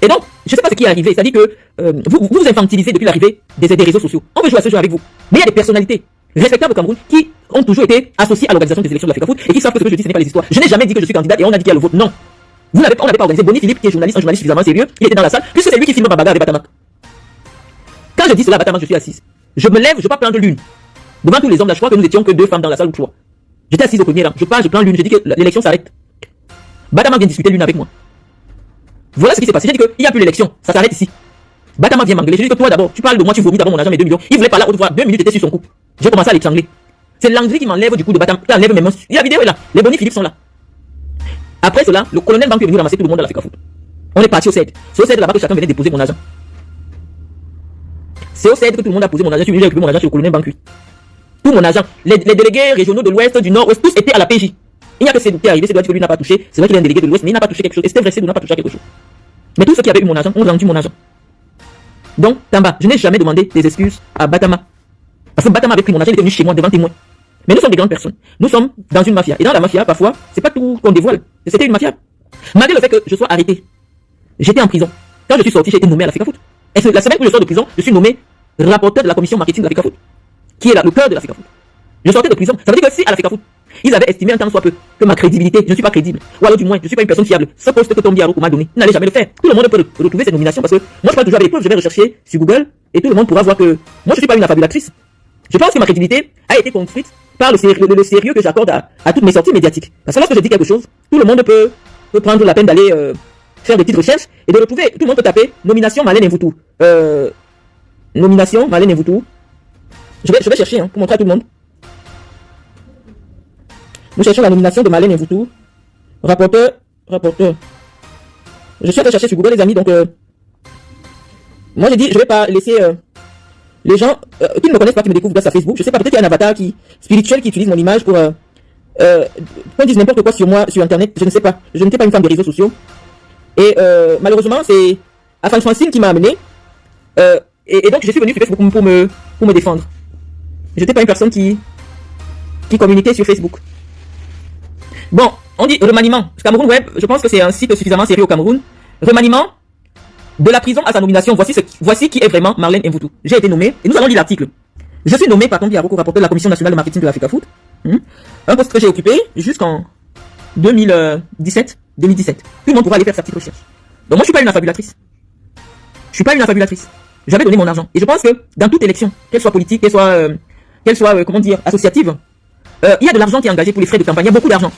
Et donc, je ne sais pas ce qui est arrivé, c'est-à-dire que vous infantilisez depuis l'arrivée des réseaux sociaux. On veut jouer à ce jeu avec vous. Mais il y a des personnalités respectables au Cameroun qui ont toujours été associées à l'organisation des élections de l'Africa Foot et qui savent que ce que je dis, ce n'est pas les histoires. Je n'ai jamais dit que je suis candidat et on a dit qu'il y a le vote. Non. On n'avait pas organisé. Bonnie Philippe, qui est journaliste, un journaliste suffisamment sérieux, il était dans la salle, puisque c'est lui qui filme ma bagarre avec Batama. Quand je dis cela à Batama, je suis assise. Je me lève, je ne vais pas prendre l'une. Devant tous les hommes là, je crois que nous étions que 2 femmes dans la salle ou 3. J'étais assise au premier rang. Je prends l'une, je dis que l'élection s'arrête. Batama vient discuter l'une avec moi. Voilà ce qui s'est passé. J'ai dit qu'il n'y a plus l'élection. Ça s'arrête ici. Batama vient m'engueuler. J'ai dit que toi d'abord, tu parles de moi, tu vomis d'abord mon argent, mes 2 millions. Il voulait parler à haute voix. 2 minutes, j'étais sur son cou. J'ai commencé à l'étrangler. C'est l'anglais qui m'enlève du coup de Batama, qui enlève mes mains. La vidéo est là. Les Bonnie Philippe sont là. Après cela, le colonel Banque est venu ramasser tout le monde à l'Africa Foot. On est parti au CED. C'est au CED là-bas que chacun venait déposer mon argent. C'est au CED que tout le monde a posé mon argent. J'ai récupéré mon argent chez le colonel Banque. Tout mon argent. Les délégués régionaux de l'Ouest, du Nord, tous étaient à la PJ. Il n'y a que c'est arrivé, c'est vrai que lui n'a pas touché. C'est vrai qu'il est un délégué de l'Ouest, mais il n'a pas touché quelque chose. Et c'était vrai, c'est n'a pas touché quelque chose. Mais tous ceux qui avaient eu mon argent ont rendu mon argent. Donc, Tamba, je n'ai jamais demandé des excuses à Batama. Parce que Batama avait pris mon argent, il était venu chez moi devant témoin. Mais nous sommes des grandes personnes. Nous sommes dans une mafia. Et dans la mafia, parfois, c'est pas tout qu'on dévoile. C'était une mafia. Malgré le fait que je sois arrêté, j'étais en prison. Quand je suis sorti, j'ai été nommé à l'Africa Foot. Et la semaine où je sors de prison, je suis nommé rapporteur de la commission marketing de l'Africa Foot, qui est là, le cœur de l'Africa Foot. Je sortais de prison. Ça veut dire que si à l'Africa Foot, ils avaient estimé un temps soit peu que ma crédibilité, je ne suis pas crédible, ou alors du moins, je ne suis pas une personne fiable, ce poste que Tom Diaro m'a donné, il n'allait jamais le faire. Tout le monde peut retrouver cette nomination parce que moi je parle toujours avec les preuves, je vais rechercher sur Google et tout le monde pourra voir que moi je ne suis pas une affabulatrice. Je pense que ma crédibilité a été construite par le sérieux que j'accorde à toutes mes sorties médiatiques. Parce que lorsque je dis quelque chose, tout le monde peut prendre la peine d'aller faire des petites recherches et de retrouver, tout le monde peut taper nomination Marlène Mvoutou. Nomination Marlène Mvoutou. Je vais chercher pour montrer à tout le monde. Nous cherchons la nomination de Marlène Mvoutou. Rapporteur. Je suis en train de chercher sur Google, les amis, donc moi j'ai dit, je vais pas laisser les gens qui ne me connaissent pas, qui me découvrent grâce à Facebook. Je sais pas, peut-être qu'il y a un avatar spirituel qui utilise mon image pour qu'on dise n'importe quoi sur moi, sur Internet. Je ne sais pas. Je n'étais pas une femme des réseaux sociaux. Et malheureusement, c'est Afan Francine qui m'a amené. Et donc, je suis venu sur Facebook pour me défendre. Je n'étais pas une personne qui communiquait sur Facebook. Bon, on dit remaniement. Cameroun Web, je pense que c'est un site suffisamment sérieux au Cameroun. Remaniement de la prison à sa nomination. Voici qui est vraiment Marlène Mvoutou. J'ai été nommé, et nous allons lire l'article. Je suis nommé par contre Yaroko, rapporteur de la Commission nationale de marketing de l'Africa Foot. Un poste que j'ai occupé jusqu'en 2017. Tout le monde pourra aller faire sa petite recherche. Donc moi je suis pas une affabulatrice. J'avais donné mon argent. Et je pense que dans toute élection, qu'elle soit politique, qu'elle soit comment dire, associative, il y a de l'argent qui est engagé pour les frais de campagne. Il y a beaucoup d'argent.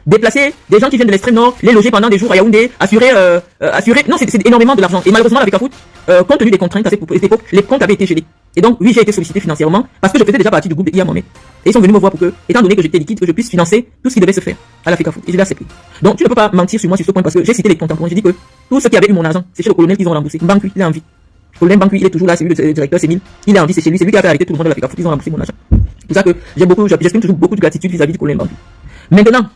Déplacer des gens qui viennent de l'extrême nord, les loger pendant des jours à Yaoundé, assurer. Non, c'est énormément de l'argent. Et malheureusement, avec Foot, compte tenu des contraintes à cette époque, les comptes avaient été gelés. Et donc, oui, j'ai été sollicité financièrement parce que je faisais déjà partie du groupe de IA Mohamed. Et ils sont venus me voir pour que, étant donné que j'étais liquide, que je puisse financer tout ce qui devait se faire à l'Africa Foot. Et je l'ai accepté. Donc, tu ne peux pas mentir sur moi sur ce point parce que j'ai cité les contemporains. J'ai dit que tous ceux qui avaient eu mon argent, c'est chez le colonel qu'ils ont remboursé. Mbankui, il est en vie. Le colonel Mbankui, il est toujours là, c'est lui le directeur, c'est Mille. Il est en vie, c'est chez lui, c'est lui qui a fait arrêter tout le monde de l'Africa Foot. Ils ont remboursé mon argent. C'est pour ça que j'exprime toujours beaucoup de gratitude vis-à-vis du colonel Mbankui. Maintenant,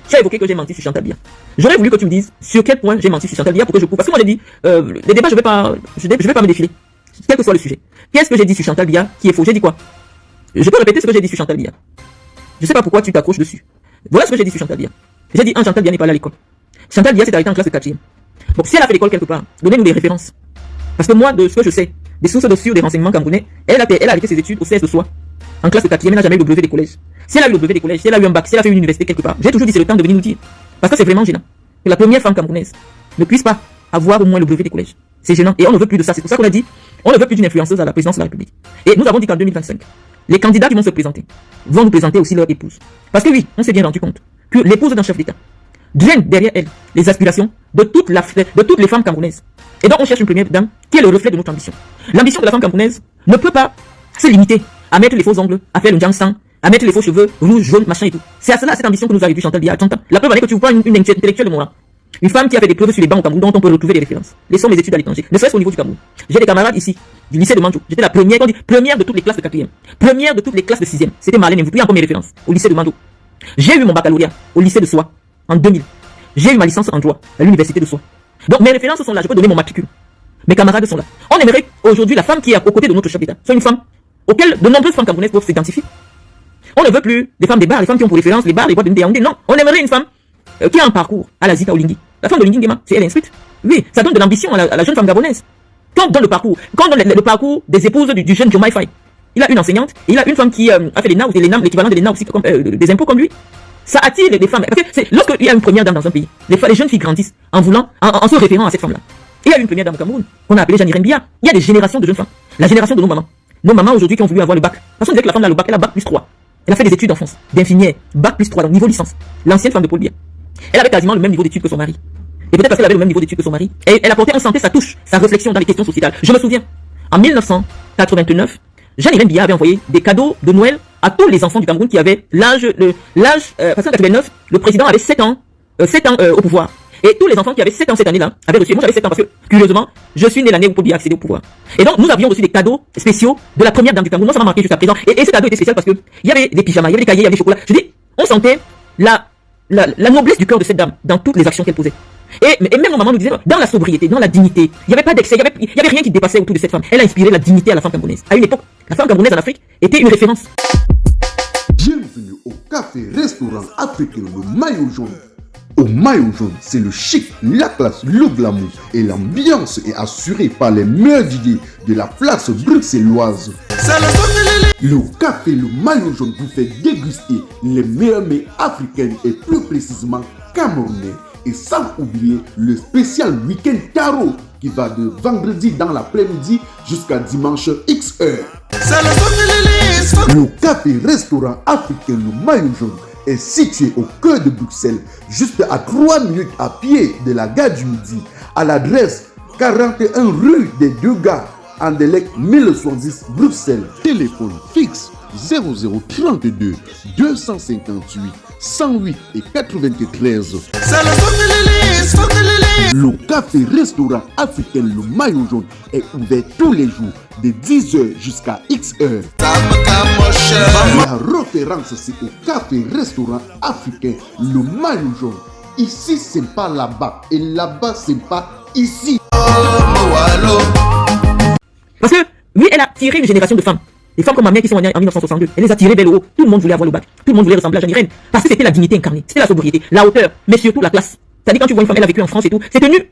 tu as évoqué que j'ai menti sur Chantal Biya. J'aurais voulu que tu me dises sur quel point j'ai menti sur Chantal Biya pour que je prouve. Parce que moi j'ai dit, les débats, je vais pas me défiler. Quel que soit le sujet. Qu'est-ce que j'ai dit sur Chantal Biya qui est faux? J'ai dit quoi? Je peux répéter ce que j'ai dit sur Chantal Biya. Je sais pas pourquoi tu t'accroches dessus. Voilà ce que j'ai dit sur Chantal Biya. J'ai dit, Chantal Biya n'est pas allée à l'école. Chantal Biya s'est arrêtée en classe de 4e. Donc si elle a fait l'école quelque part, donnez-nous des références. Parce que moi, de ce que je sais, des sources de sûres des renseignements camerounais, elle a arrêté ses études au CS de Soie. En classe de 4e, elle n'a jamais eu le brevet des collèges. Si elle a eu le brevet des collèges, si elle a eu un bac, si elle a fait une université quelque part, j'ai toujours dit c'est le temps de venir nous dire. Parce que c'est vraiment gênant. Que la première femme camerounaise ne puisse pas avoir au moins le brevet des collèges. C'est gênant. Et on ne veut plus de ça. C'est pour ça qu'on a dit, on ne veut plus d'une influenceuse à la présidence de la République. Et nous avons dit qu'en 2025, les candidats qui vont se présenter vont nous présenter aussi leur épouse. Parce que oui, on s'est bien rendu compte que l'épouse d'un chef d'État draine derrière elle les aspirations de toutes les femmes camerounaises. Et donc on cherche une première dame qui est le reflet de notre ambition. L'ambition de la femme camerounaise ne peut pas se limiter à mettre les faux ongles, à faire le jiang-sang, à mettre les faux cheveux rouges, jaunes, machin et tout. C'est à cela, cette ambition que nous a réduit Chantal Biya à 30 ans. La preuve est que tu vois une intellectuelle de mon rang. Une femme qui a fait des preuves sur les bancs au Cameroun dont on peut retrouver des références. Laissons mes études à l'étranger, ne serait-ce qu'au niveau du Cameroun. J'ai des camarades ici, du lycée de Mandjou. J'étais la première, on dit première de toutes les classes de 4e. Première de toutes les classes de 6e. C'était Marlène Mvoutou, encore mes références, au lycée de Mandjou. J'ai eu mon baccalauréat au lycée de Soie, en 2000. J'ai eu ma licence en droit à l'université de Soie. Donc mes références sont là, je peux donner mon matricule. Mes camarades sont là. On aimerait aujourd'hui la femme qui est aux côtés de notre chef d'État soit une femme auquel de nombreuses femmes camerounaises peuvent s'identifier. On ne veut plus des femmes des bars, les femmes qui ont pour référence les bars, les boîtes de Yaoundé. Non, on aimerait une femme qui a un parcours à la Zika Olingi. La femme de Olingi Ngema, c'est elle instruite. Oui, ça donne de l'ambition à la jeune femme gabonaise. Quand on donne le parcours des épouses du jeune Jomai Faye, il a une enseignante, et il a une femme qui a fait l'ENA ou l'équivalent de l'ENA aussi, des impôts comme lui. Ça attire les femmes. Parce que lorsqu'il y a une première dame dans un pays, les jeunes filles grandissent en se référant à cette femme-là. Il y a une première dame au Cameroun qu'on a appelée Jeanne Biya. Il y a des générations de jeunes femmes. La génération de nos mamans. Nos mamans aujourd'hui qui ont voulu avoir le bac. Parce qu'on dirait que la femme a le bac, elle a bac plus 3. Elle a fait des études en France, d'infirmière, bac plus 3, donc niveau licence. L'ancienne femme de Paul Biya. Elle avait quasiment le même niveau d'études que son mari. Et peut-être parce qu'elle avait le même niveau d'études que son mari. Elle apportait en santé sa touche, sa réflexion dans les questions sociétales. Je me souviens, en 1989, Jeanne Biya avait envoyé des cadeaux de Noël à tous les enfants du Cameroun qui avaient l'âge, parce qu'en 89, le président avait 7 ans au pouvoir. Et tous les enfants qui avaient 7 ans cette année-là avaient reçu. Moi j'avais 7 ans parce que, curieusement, je suis né l'année où Paul Biya a accédé au pouvoir. Et donc nous avions reçu des cadeaux spéciaux de la première dame du Cameroun. Moi ça m'a marqué jusqu'à présent. Et ce cadeau était spécial parce que il y avait des pyjamas, il y avait des cahiers, il y avait des chocolats. Je dis, on sentait la noblesse du cœur de cette dame dans toutes les actions qu'elle posait. Et même nos mamans nous disaient, dans la sobriété, dans la dignité, il n'y avait pas d'excès, il y avait rien qui dépassait autour de cette femme. Elle a inspiré la dignité à la femme camerounaise. À une époque, la femme camerounaise en Afrique était une référence. Bienvenue au café-restaurant africain Le Maillot Jaune. Au Maillot Jaune, c'est le chic, la classe, le glamour et l'ambiance est assurée par les meilleurs idées de la place bruxelloise. Le café Le Maillot Jaune vous fait déguster les meilleurs mets africains et plus précisément camerounais. Et sans oublier le spécial week-end tarot qui va de vendredi dans l'après-midi jusqu'à dimanche XH. Le café-restaurant africain Le Maillot Jaune est situé au cœur de Bruxelles, juste à 3 minutes à pied de la gare du Midi, à l'adresse 41 rue des Deux Gares, Anderlecht 1070 Bruxelles. Téléphone fixe 0032 258 108 et 93. Le café-restaurant africain Le Maillot Jaune est ouvert tous les jours de 10h jusqu'à X-heure. La référence, c'est au café-restaurant africain Le Maillot Jaune. Ici, c'est pas là-bas. Et là-bas, c'est pas ici. Parce que, oui, elle a tiré une génération de femmes. Des femmes comme ma mère qui sont nées en 1962. Elle les a tirées vers le haut. Tout le monde voulait avoir le bac. Tout le monde voulait ressembler à Jeanne Irène. Parce que c'était la dignité incarnée. C'était la sobriété, la hauteur, mais surtout la classe. C'est-à-dire quand tu vois une femme, elle a vécu en France et tout, ses tenues,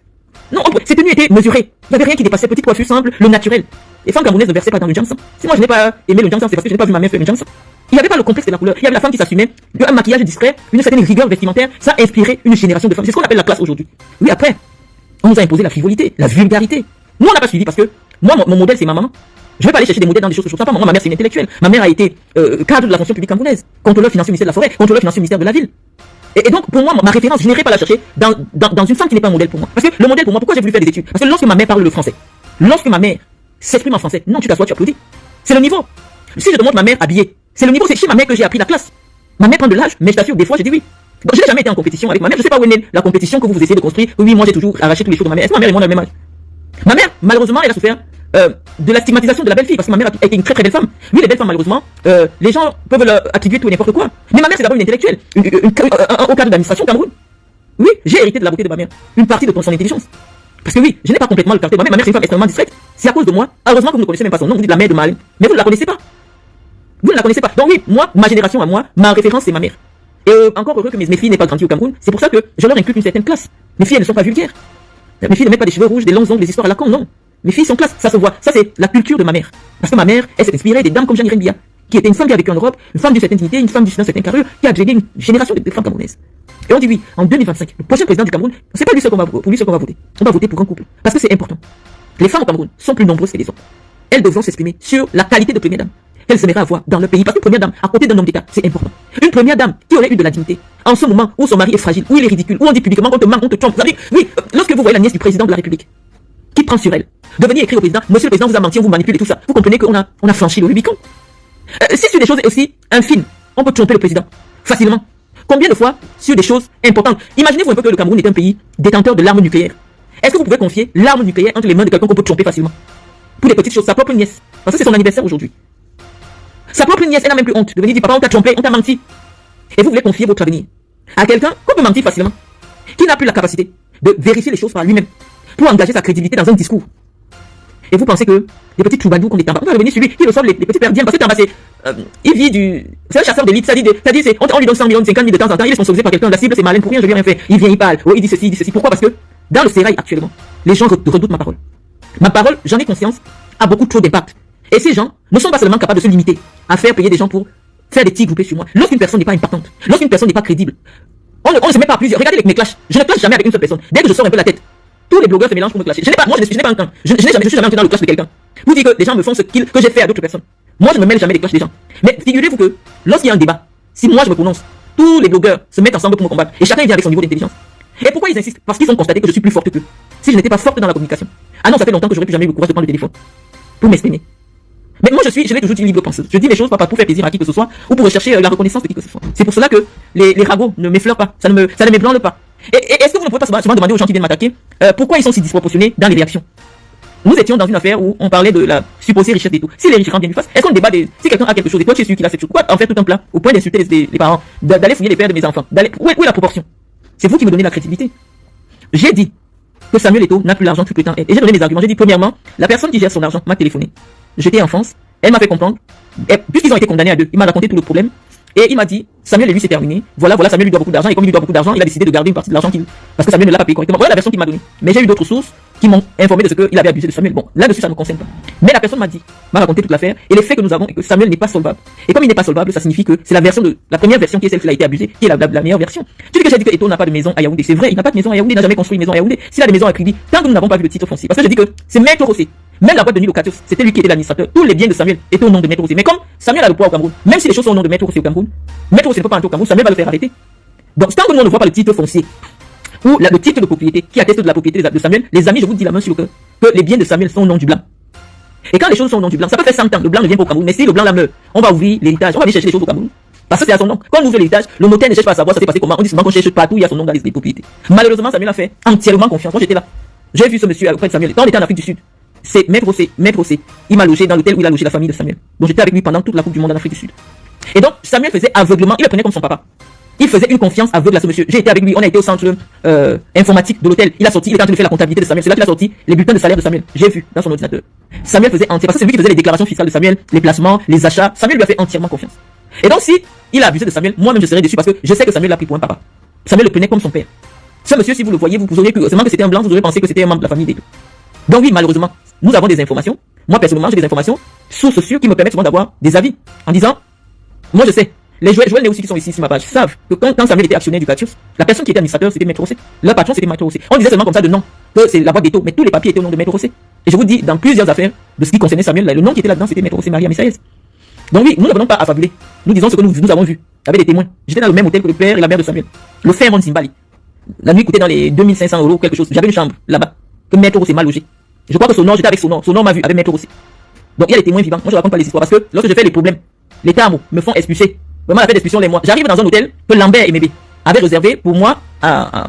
non, ses tenues étaient mesurées. Il n'y avait rien qui dépassait, petite coiffure simple, le naturel. Les femmes camerounaises ne versaient pas dans le jangsan. Si moi je n'ai pas aimé le jangsan, c'est parce que je n'ai pas vu ma mère faire le jangsan. Il n'y avait pas le complexe de la couleur. Il y avait la femme qui s'assumait, un maquillage discret, une certaine rigueur vestimentaire. Ça a inspiré une génération de femmes. C'est ce qu'on appelle la classe aujourd'hui. Oui, après, on nous a imposé la frivolité, la vulgarité. Nous, on n'a pas suivi parce que moi, mon modèle, c'est ma maman. Je vais pas aller chercher des modèles dans des choses que je ne pas. Moi, ma mère, c'est une intellectuelle. Ma mère a été cadre de la fonction publique camerounaise, contrôleur financier au ministère de la Forêt, contrôleur financier au ministère de la Ville. Et donc, pour moi, ma référence, je n'irai pas la chercher dans une femme qui n'est pas un modèle pour moi. Parce que le modèle pour moi, pourquoi j'ai voulu faire des études? Parce que lorsque ma mère parle le français, lorsque ma mère s'exprime en français, non, tu t'assois, tu applaudis. C'est le niveau. Si je te montre ma mère habillée, c'est le niveau, c'est chez ma mère que j'ai appris la classe. Ma mère prend de l'âge, mais je t'assure, des fois, j'ai dit oui. Donc, je n'ai jamais été en compétition avec ma mère. Je sais pas où est née la compétition que vous essayez de construire. Oui, moi, j'ai toujours arraché tous les choses de ma mère. Est-ce que ma mère et moi, on a le même âge? Ma mère, malheureusement, elle a souffert de la stigmatisation de la belle fille, parce que ma mère a été une très très belle femme. Oui, les belles femmes, malheureusement, les gens peuvent leur attribuer tout et n'importe quoi. Mais ma mère, c'est d'abord une intellectuelle, au cadre d'administration au Cameroun. Oui, j'ai hérité de la beauté de ma mère, une partie de son intelligence. Parce que oui, je n'ai pas complètement le caractère de ma mère. Ma mère, c'est une femme extrêmement discrète. C'est à cause de moi. Heureusement que vous ne connaissez même pas son nom. Vous dites la mère de Malin, mais vous ne la connaissez pas. Vous ne la connaissez pas. Donc oui, moi, ma génération à moi, ma référence, c'est ma mère. Et encore heureux que mes filles n'aient pas grandi au Cameroun. C'est pour ça que je leur inculque une certaine classe. Mes filles, elles ne sont pas vulgaires. Mes filles ne mettent pas des cheveux rouges, des longs ongles, des histoires à la con, non. Mes filles sont classe, ça se voit. Ça, c'est la culture de ma mère. Parce que ma mère, elle s'est inspirée des dames comme Jeanne Irène Bia, qui était une femme qui a vécu en Europe, une femme d'une certaine dignité, une femme d'une certaine carrure, qui a géré une génération de femmes camerounaises. Et on dit oui, en 2025, le prochain président du Cameroun, c'est pas lui seul qu'on va voter. On va voter pour un couple. Parce que c'est important. Les femmes au Cameroun sont plus nombreuses que les hommes. Elles devront s'exprimer sur la qualité de première dame qu'elles aimeraient avoir dans leur pays. Parce qu'une première dame, à côté d'un homme d'État, c'est important. Une première dame qui aurait eu de la dignité, en ce moment où son mari est fragile, où il est ridicule, où on dit publiquement qu'on te manque, on te trompe. Vous savez, oui, lorsque vous voyez la nièce du président de la République, qui prend sur elle, de venir écrire au président, monsieur le président vous a menti, on vous manipule et tout ça, vous comprenez qu'on a franchi le Rubicon. Si sur des choses aussi infimes, on peut tromper le président, facilement. Combien de fois sur des choses importantes? Imaginez-vous un peu que le Cameroun est un pays détenteur de l'arme nucléaire. Est-ce que vous pouvez confier l'arme nucléaire entre les mains de quelqu'un qu'on peut tromper facilement? Pour des petites choses, sa propre nièce. Parce que c'est son anniversaire aujourd'hui. Sa propre nièce, elle n'a même plus honte de venir dire papa, on t'a trompé, on t'a menti. Et vous voulez confier votre avenir à quelqu'un qu'on peut mentir facilement, qui n'a plus la capacité de vérifier les choses par lui-même pour engager sa crédibilité dans un discours. Et vous pensez que les petits troubadous qu'on est en bas, on va revenir sur lui, qui ressemble les petits perdiens, parce que t'en bas, il vit c'est un chasseur d'élite, ça dit, on lui donne 100 millions, 50 000 de temps en temps, il est sponsorisé par quelqu'un, la cible c'est malin pour rien, je lui ai rien fait. Il vient, il parle, oh, il dit ceci. Pourquoi? Parce que dans le sérail actuellement, les gens redoutent ma parole. Ma parole, j'en ai conscience, a beaucoup trop d'impact. Et ces gens ne sont pas seulement capables de se limiter à faire payer des gens pour faire des petits groupés sur moi. Lorsqu'une personne n'est pas impactante, lorsqu'une personne n'est pas crédible, on ne se met pas à plusieurs. Regardez mes clashs. Je ne clash jamais avec une seule personne. Dès que je sors un peu la tête, tous les blogueurs se mélangent pour me clasher. Moi, je n'ai pas un camp. Je suis jamais entré dans le clash de quelqu'un. Vous dites que les gens me font ce que j'ai fait à d'autres personnes. Moi, je ne me mêle jamais des clashs des gens. Mais figurez-vous que lorsqu'il y a un débat, si moi je me prononce, tous les blogueurs se mettent ensemble pour me combattre. Et chacun vient avec son niveau d'intelligence. Et pourquoi ils insistent? Parce qu'ils ont constaté que je suis plus forte qu'eux. Si je n'étais pas forte dans la communication. Ah non, ça fait longtemps que j'aurais plus jamais eu le courage de prendre le téléphone pour m'exprimer. Mais moi, je l'ai toujours dit libre penseuse. Je dis les choses pas pour faire plaisir à qui que ce soit ou pour rechercher la reconnaissance de qui que ce soit. C'est pour cela que les ragots ne m'effleurent pas. Ça ne m'ébranle pas. Et est-ce que vous ne pouvez pas souvent demander aux gens qui viennent m'attaquer pourquoi ils sont si disproportionnés dans les réactions? Nous étions dans une affaire où on parlait de la supposée richesse des tout. Si les riches rentrent bien du face, est-ce qu'on débat si quelqu'un a quelque chose et toi tu es sûr qu'il a cette chose? Pourquoi en faire tout un plat au point d'insulter les parents, d'aller fouiller les pères de mes enfants? Où est la proportion? C'est vous qui me donnez la crédibilité. J'ai dit que Samuel Eto'o n'a plus l'argent que prétend être. Et j'ai donné mes arguments. J'ai dit premièrement, la personne qui gère son argent m'a téléphoné. J'étais en France. Elle m'a fait comprendre, puisqu'ils ont été condamnés à deux, il m'a raconté tout le problème, et il m'a dit, Samuel et lui c'est terminé, voilà, Samuel lui doit beaucoup d'argent, et comme il lui doit beaucoup d'argent, il a décidé de garder une partie de l'argent parce que Samuel ne l'a pas payé correctement. Voilà la version qu'il m'a donnée. Mais j'ai eu d'autres sources qui m'ont informé de ce qu'il avait abusé de Samuel. Bon, là-dessus, ça ne me concerne pas. Mais la personne m'a raconté toute l'affaire, et les faits que nous avons, et que Samuel n'est pas solvable. Et comme il n'est pas solvable, ça signifie que c'est la première version qui est celle qui a été abusée, qui est la meilleure version. Tu dis que j'ai dit que Eto'o n'a pas de maison à Yaoundé. C'est vrai, il n'a pas de maison à Yaoundé, il n'a jamais construit une maison à Yaoundé. S'il a des maisons à Kribi, tant que nous n'avons pas vu le titre foncier. Parce que je dis que c'est Maître Rossé. Même la boîte de nuit locative, c'était lui qui était l'administrateur. Tous les biens de Samuel étaient au nom de Maître Rossé. Mais comme Samuel a le poids au Cameroun, même si les choses sont au nom de Maître Rossé au Cameroun, Maître Rossé ne peut pas entrer au Cameroun, Samuel va le faire arrêter. Donc, tant que nous ne voit pas le titre foncier, ou le titre de propriété qui atteste de la propriété de Samuel, les amis, je vous dis la main sur le cœur, que les biens de Samuel sont au nom du blanc. Et quand les choses sont au nom du blanc, ça peut faire 100 ans, le blanc ne vient pas au Cameroun, mais si le blanc là meurt, on va ouvrir l'héritage, on va aller chercher les choses au Cameroun. Parce que c'est à son nom. Quand on ouvre l'héritage, le notaire ne cherche pas à savoir ça s'est passé comment, on dit seulement qu'on cherche partout, il y a son nom dans les propriétés. Malheureusement, Samuel a fait entièrement confiance. Moi, j'étais là. J'ai vu ce monsieur auprès de Samuel. Quand on était en Afrique du Sud, c'est Maître Rossé. Il m'a logé dans l'hôtel où il a logé la famille de Samuel. Donc j'étais avec lui pendant toute la Coupe du Monde en Afrique du Sud. Et donc, Samuel faisait aveuglement, il le prenait comme son papa. Il faisait une confiance aveugle à ce monsieur. J'ai été avec lui, on a été au centre informatique de l'hôtel. Il est en train de faire la comptabilité de Samuel. C'est là qu'il a sorti les bulletins de salaire de Samuel. J'ai vu dans son ordinateur. Samuel faisait entièrement, parce que c'est lui qui faisait les déclarations fiscales de Samuel, les placements, les achats. Samuel lui a fait entièrement confiance. Et donc si il a abusé de Samuel, moi-même je serais déçu parce que je sais que Samuel l'a pris pour un papa. Samuel le prenait comme son père. Ce monsieur, si vous le voyez, vous auriez cru seulement que c'était un blanc, vous auriez pensé que c'était un membre de la famille d'Eto'o. Donc oui, malheureusement, nous avons des informations. Moi personnellement, j'ai des informations sources sûres qui me permettent souvent d'avoir des avis en disant, moi je sais. Les Joël aussi qui sont ici sur ma page savent que quand Samuel était actionnaire du Catius, la personne qui était administrateur c'était Maître Rossé. Leur patron c'était Maître Rossé. On disait seulement comme ça de nom que c'est la boîte d'Eto'o, mais tous les papiers étaient au nom de Maître Rossé. Et je vous dis, dans plusieurs affaires de ce qui concernait Samuel, le nom qui était là-dedans c'était Maître Rossé Maria Messaïs. Donc oui, nous ne venons pas à fabuler. Nous disons ce que nous avons vu avec des témoins. J'étais dans le même hôtel que le père et la mère de Samuel. Le Fairmont Zimbali. La nuit coûtait dans les 2500 € quelque chose. J'avais une chambre là-bas que Maître Rossé m'a logé. Je crois que Sonor, j'étais avec Sonor. Sonor m'a vu avec Maître Rossé. Donc il y a des témoins vivants. Moi je raconte pas les histoires parce que lorsque je fais les problèmes, les Tamo me font expulser. Vraiment, la fête d'expulsion les mois. J'arrive dans un hôtel que Lambert et Mébé avaient réservé pour moi à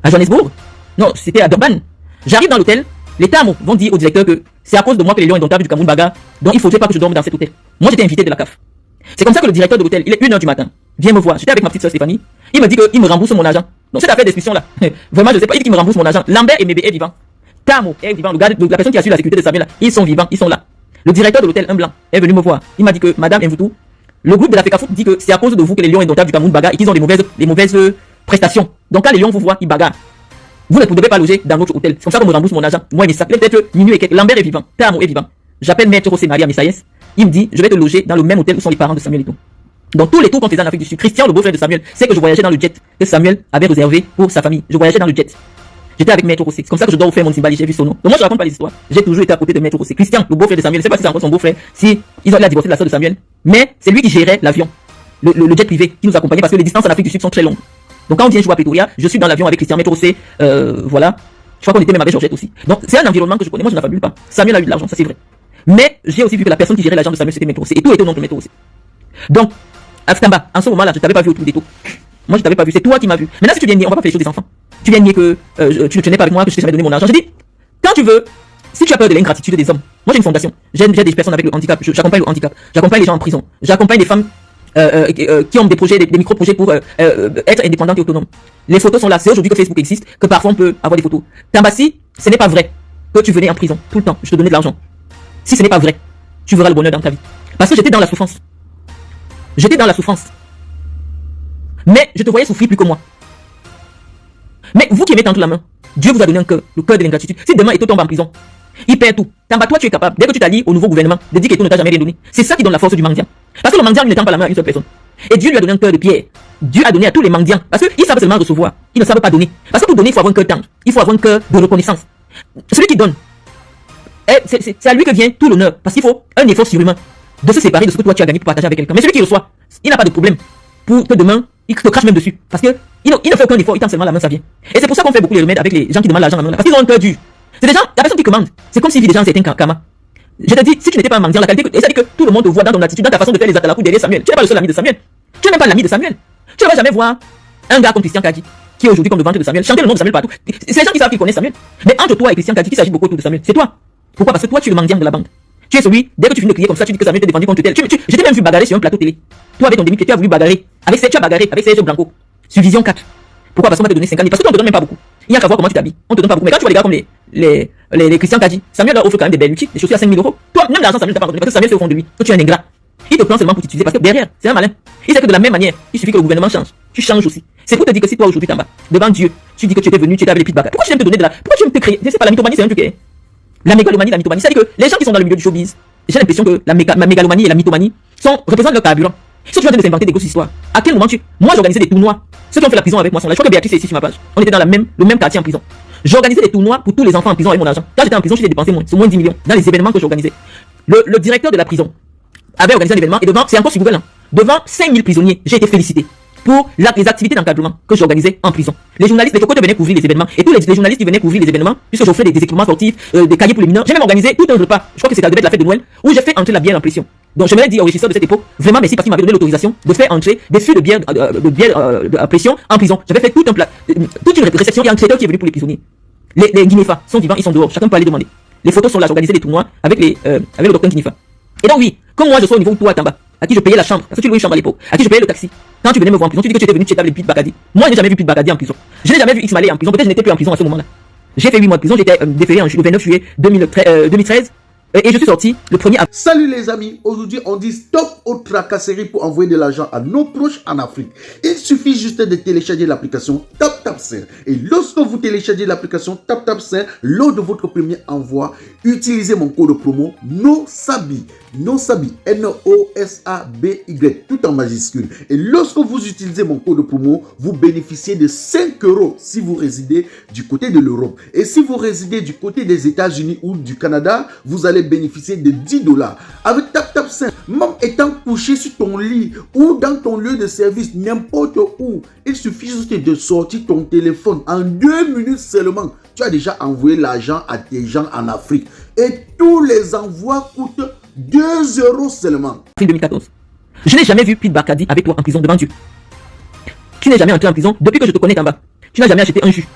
Johannesburg. Non, c'était à Durban. J'arrive dans l'hôtel, les Tamo vont dire au directeur que c'est à cause de moi que les lions indomptables du Cameroun bagarrent, donc il faudrait pas que je dorme dans cet hôtel. Moi j'étais invité de la CAF. C'est comme ça que le directeur de l'hôtel, il est 1h du matin, vient me voir. J'étais avec ma petite soeur Stéphanie. Il me dit qu'il me rembourse mon argent. Donc cette affaire d'expulsion là, vraiment je sais pas, il dit qu'il me rembourse mon argent. Lambert et Mébé est vivant. Tamo est vivant. Le gars, la personne qui assure la sécurité de Samuel là, ils sont vivants, ils sont là. Le directeur de l'hôtel, un blanc, est venu me voir. Il m'a dit que Madame Mvoutou, le groupe de la FECAFOOT dit que c'est à cause de vous que les lions indomptables du Cameroun bagarrent et qu'ils ont des mauvaises prestations. Donc quand les lions vous voient, ils bagarrent. Vous ne devez pas loger dans notre hôtel. C'est comme ça qu'on me rembourse mon argent. Moi, il me s'appelait peut-être minuit et quelques. Lambert est vivant. Tamo est vivant. J'appelle Maître Rossé Maria Messaïs. Il me dit, je vais te loger dans le même hôtel où sont les parents de Samuel Eto'o. Donc tous les tours qu'on faisait en Afrique du Sud, Christian, le beau-frère de Samuel, c'est que je voyageais dans le jet que Samuel avait réservé pour sa famille. Je voyageais dans le jet. J'étais avec Maître Rossé. C'est comme ça que je dois faire mon Zimbali. J'ai vu son nom. Donc moi je raconte pas les histoires. J'ai toujours été à côté de Maître Rossé. Christian, le beau-frère de Samuel. Je sais pas si c'est encore son beau-frère. Si il a divorcé de la sœur de Samuel, mais c'est lui qui gérait l'avion, le jet privé qui nous accompagnait parce que les distances en Afrique du Sud sont très longues. Donc quand on vient jouer à Pretoria, je suis dans l'avion avec Christian, Maître Rossé, voilà. Je crois qu'on était même avec Georgette aussi. Donc c'est un environnement que je connais. Moi je ne fabule pas. Samuel a eu de l'argent, ça c'est vrai. Mais j'ai aussi vu que la personne qui gérait l'argent de Samuel c'était Maître Rossé et tout était au nom de Maître Rossé. Donc Aftamba, en ce moment-là, je t'avais pas vu autour des taux. Moi je t'avais pas vu, c'est toi qui m'as vu. Maintenant si tu viens nier, on va pas faire les choses des enfants. Tu viens nier que tu ne tenais pas avec moi, que je t'ai jamais donné mon argent. Je dis, quand tu veux, si tu as peur de l'ingratitude des hommes, moi j'ai une fondation, j'ai des personnes avec le handicap, j'accompagne le handicap, j'accompagne les gens en prison, j'accompagne les femmes qui ont des projets, des micro-projets pour être indépendantes et autonomes. Les photos sont là, c'est aujourd'hui que Facebook existe, que parfois on peut avoir des photos. Tambassi, ce n'est pas vrai que tu venais en prison tout le temps, je te donnais de l'argent. Si ce n'est pas vrai, tu verras le bonheur dans ta vie. Parce que j'étais dans la souffrance. J'étais dans la souffrance. Mais je te voyais souffrir plus que moi. Mais vous qui aimez tendre la main, Dieu vous a donné un cœur, le cœur de l'ingratitude. Si demain Eto'o tombe en prison, il perd tout. Tamba, toi tu es capable, dès que tu t'allies au nouveau gouvernement, de dire qu'Eto'o ne t'a jamais rien donné. C'est ça qui donne la force du mendiant. Parce que le mendiant, il ne tend pas la main à une seule personne. Et Dieu lui a donné un cœur de pierre. Dieu a donné à tous les mendiants. Parce qu'ils savent seulement recevoir. Ils ne savent pas donner. Parce que pour donner, il faut avoir un cœur tendre. Il faut avoir un cœur de reconnaissance. Celui qui donne, c'est à lui que vient tout l'honneur. Parce qu'il faut un effort surhumain de se séparer de ce que toi tu as gagné pour partager avec quelqu'un. Mais celui qui reçoit, il n'a pas de problème pour que demain, il te crache même dessus. Parce que il ne fait aucun effort, il tend seulement la main, ça vient. Et c'est pour ça qu'on fait beaucoup les remèdes avec les gens qui demandent l'argent à la main. Parce qu'ils ont un cœur dur. C'est des gens, la personne qui commande, c'est comme s'il vit des gens certains karma. Je te dis, si tu n'étais pas un mendiant, la qualité, et ça dit que tout le monde te voit dans ton attitude, dans ta façon de faire les atalakou derrière Samuel. Tu n'es pas le seul ami de Samuel. Tu n'es même pas l'ami de Samuel. Tu ne vas jamais voir un gars comme Christian Kadi, qui est aujourd'hui comme le ventre de Samuel, chanter le nom de Samuel partout. C'est les gens qui savent qu'ils connaissent Samuel. Mais entre toi et Christian Kadi, qui s'agit beaucoup autour de Samuel, c'est toi. Pourquoi? Parce que toi, tu es le mendiant de la bande. Tu es celui, dès que tu finis de crier comme ça, tu dis que Samuel t'est défendu contre tel. J'étais même vu bagarrer sur un plateau télé. Toi, avec ton demi-pied, tu as voulu bagarrer. Tu as bagarré avec Sergio Blanco. Sur Vision 4. Pourquoi? Parce qu'on va te donner 50 000. Parce que toi, on te donne même pas beaucoup. Il n'y a qu'à voir comment tu t'habilles. On te donne pas beaucoup. Mais quand tu vois les gars comme les Christian Kadi, Samuel leur offre quand même des belles outils, des chaussures à 5 000 €. Toi, même l'argent, Samuel t'a pas donné. Parce que Samuel c'est au fond de lui. Toi, tu es un ingrat. Il te prend seulement pour t'utiliser parce que derrière, c'est un malin. Il sait que de la même manière, il suffit que le gouvernement change. tu changes aussi. C'est pour te dire que si toi aujourd'hui, Tamba, devant Dieu, tu dis que tu étais venu, tu étais avec les pieds de pourquoi tu viens me te donner de la... Pourquoi tu viens me te créer? Je sais pas, la mythomanie, c'est un truc. La mégalomanie, c'est-à-dire que les gens qui sont dans le milieu du showbiz, j'ai l'impression que la mégalomanie et la mythomanie représentent leur carburant. Si tu viens de s'inventer des grosses histoires, à quel moment moi j'organisais des tournois. Ceux qui ont fait la prison avec moi sont là. Je crois que Béatrice est ici sur ma page. On était dans le même quartier en prison. J'organisais des tournois pour tous les enfants en prison avec mon argent. Quand j'étais en prison, j'ai dépensé moins 10 millions dans les événements que j'organisais. Le directeur de la prison avait organisé un événement et devant, c'est encore sur Google, hein, devant 5000 prisonniers, j'ai été félicité pour les activités d'encadrement que j'organisais en prison. Les journalistes, les cocottes venaient couvrir les événements et tous les journalistes qui venaient couvrir les événements, puisque j'offrais des équipements sportifs, des cahiers pour les mineurs, j'ai même organisé tout un repas, je crois que c'était la fête de Noël, où j'ai fait entrer la bière en pression. Donc je me l'ai dit au régisseur de cette époque, vraiment merci parce qu'il m'avait donné l'autorisation de faire entrer des fûts de bière à pression en prison. J'avais fait toute une réception, il y a un traiteur qui est venu pour les prisonniers. Les Guinéfas sont vivants, ils sont dehors, chacun peut aller demander. Les photos sont là, j'organisais des tournois avec le docteur Guinéfa. Et donc oui, comme moi je suis au niveau où toi Tamba, à qui je payais la chambre, parce que tu louais une chambre à l'époque, à qui je payais le taxi. Quand tu venais me voir en prison, tu dis que tu étais venu, tu étais avec Pete Bakadi. Moi, je n'ai jamais vu Pete Bakadi en prison. Je n'ai jamais vu X Malé en prison. Peut-être que je n'étais plus en prison à ce moment-là. J'ai fait 8 mois de prison, j'étais déféré le 29 juillet 2013. Et je suis sorti le 1er avril. Salut les amis, aujourd'hui on dit stop aux tracasseries pour envoyer de l'argent à nos proches en Afrique. Il suffit juste de télécharger l'application TapTapSend. Et lorsque vous téléchargez l'application TapTapSend, lors de votre premier envoi, utilisez mon code promo NOSABI. NOSABI, N-O-S-A-B-Y, tout en majuscule. Et lorsque vous utilisez mon code promo, vous bénéficiez de 5 € si vous résidez du côté de l'Europe. Et si vous résidez du côté des États-Unis ou du Canada, vous allez bénéficier de 10 $. Avec TapTapSend, même étant couché sur ton lit ou dans ton lieu de service, n'importe où, il suffit juste de sortir ton téléphone. En 2 minutes seulement, tu as déjà envoyé l'argent à tes gens en Afrique. Et tous les envois coûtent 2 € seulement. 2014. Je n'ai jamais vu Pete Bakadi avec toi en prison devant Dieu. Tu n'es jamais entré en prison depuis que je te connais en bas. Tu n'as jamais acheté un jus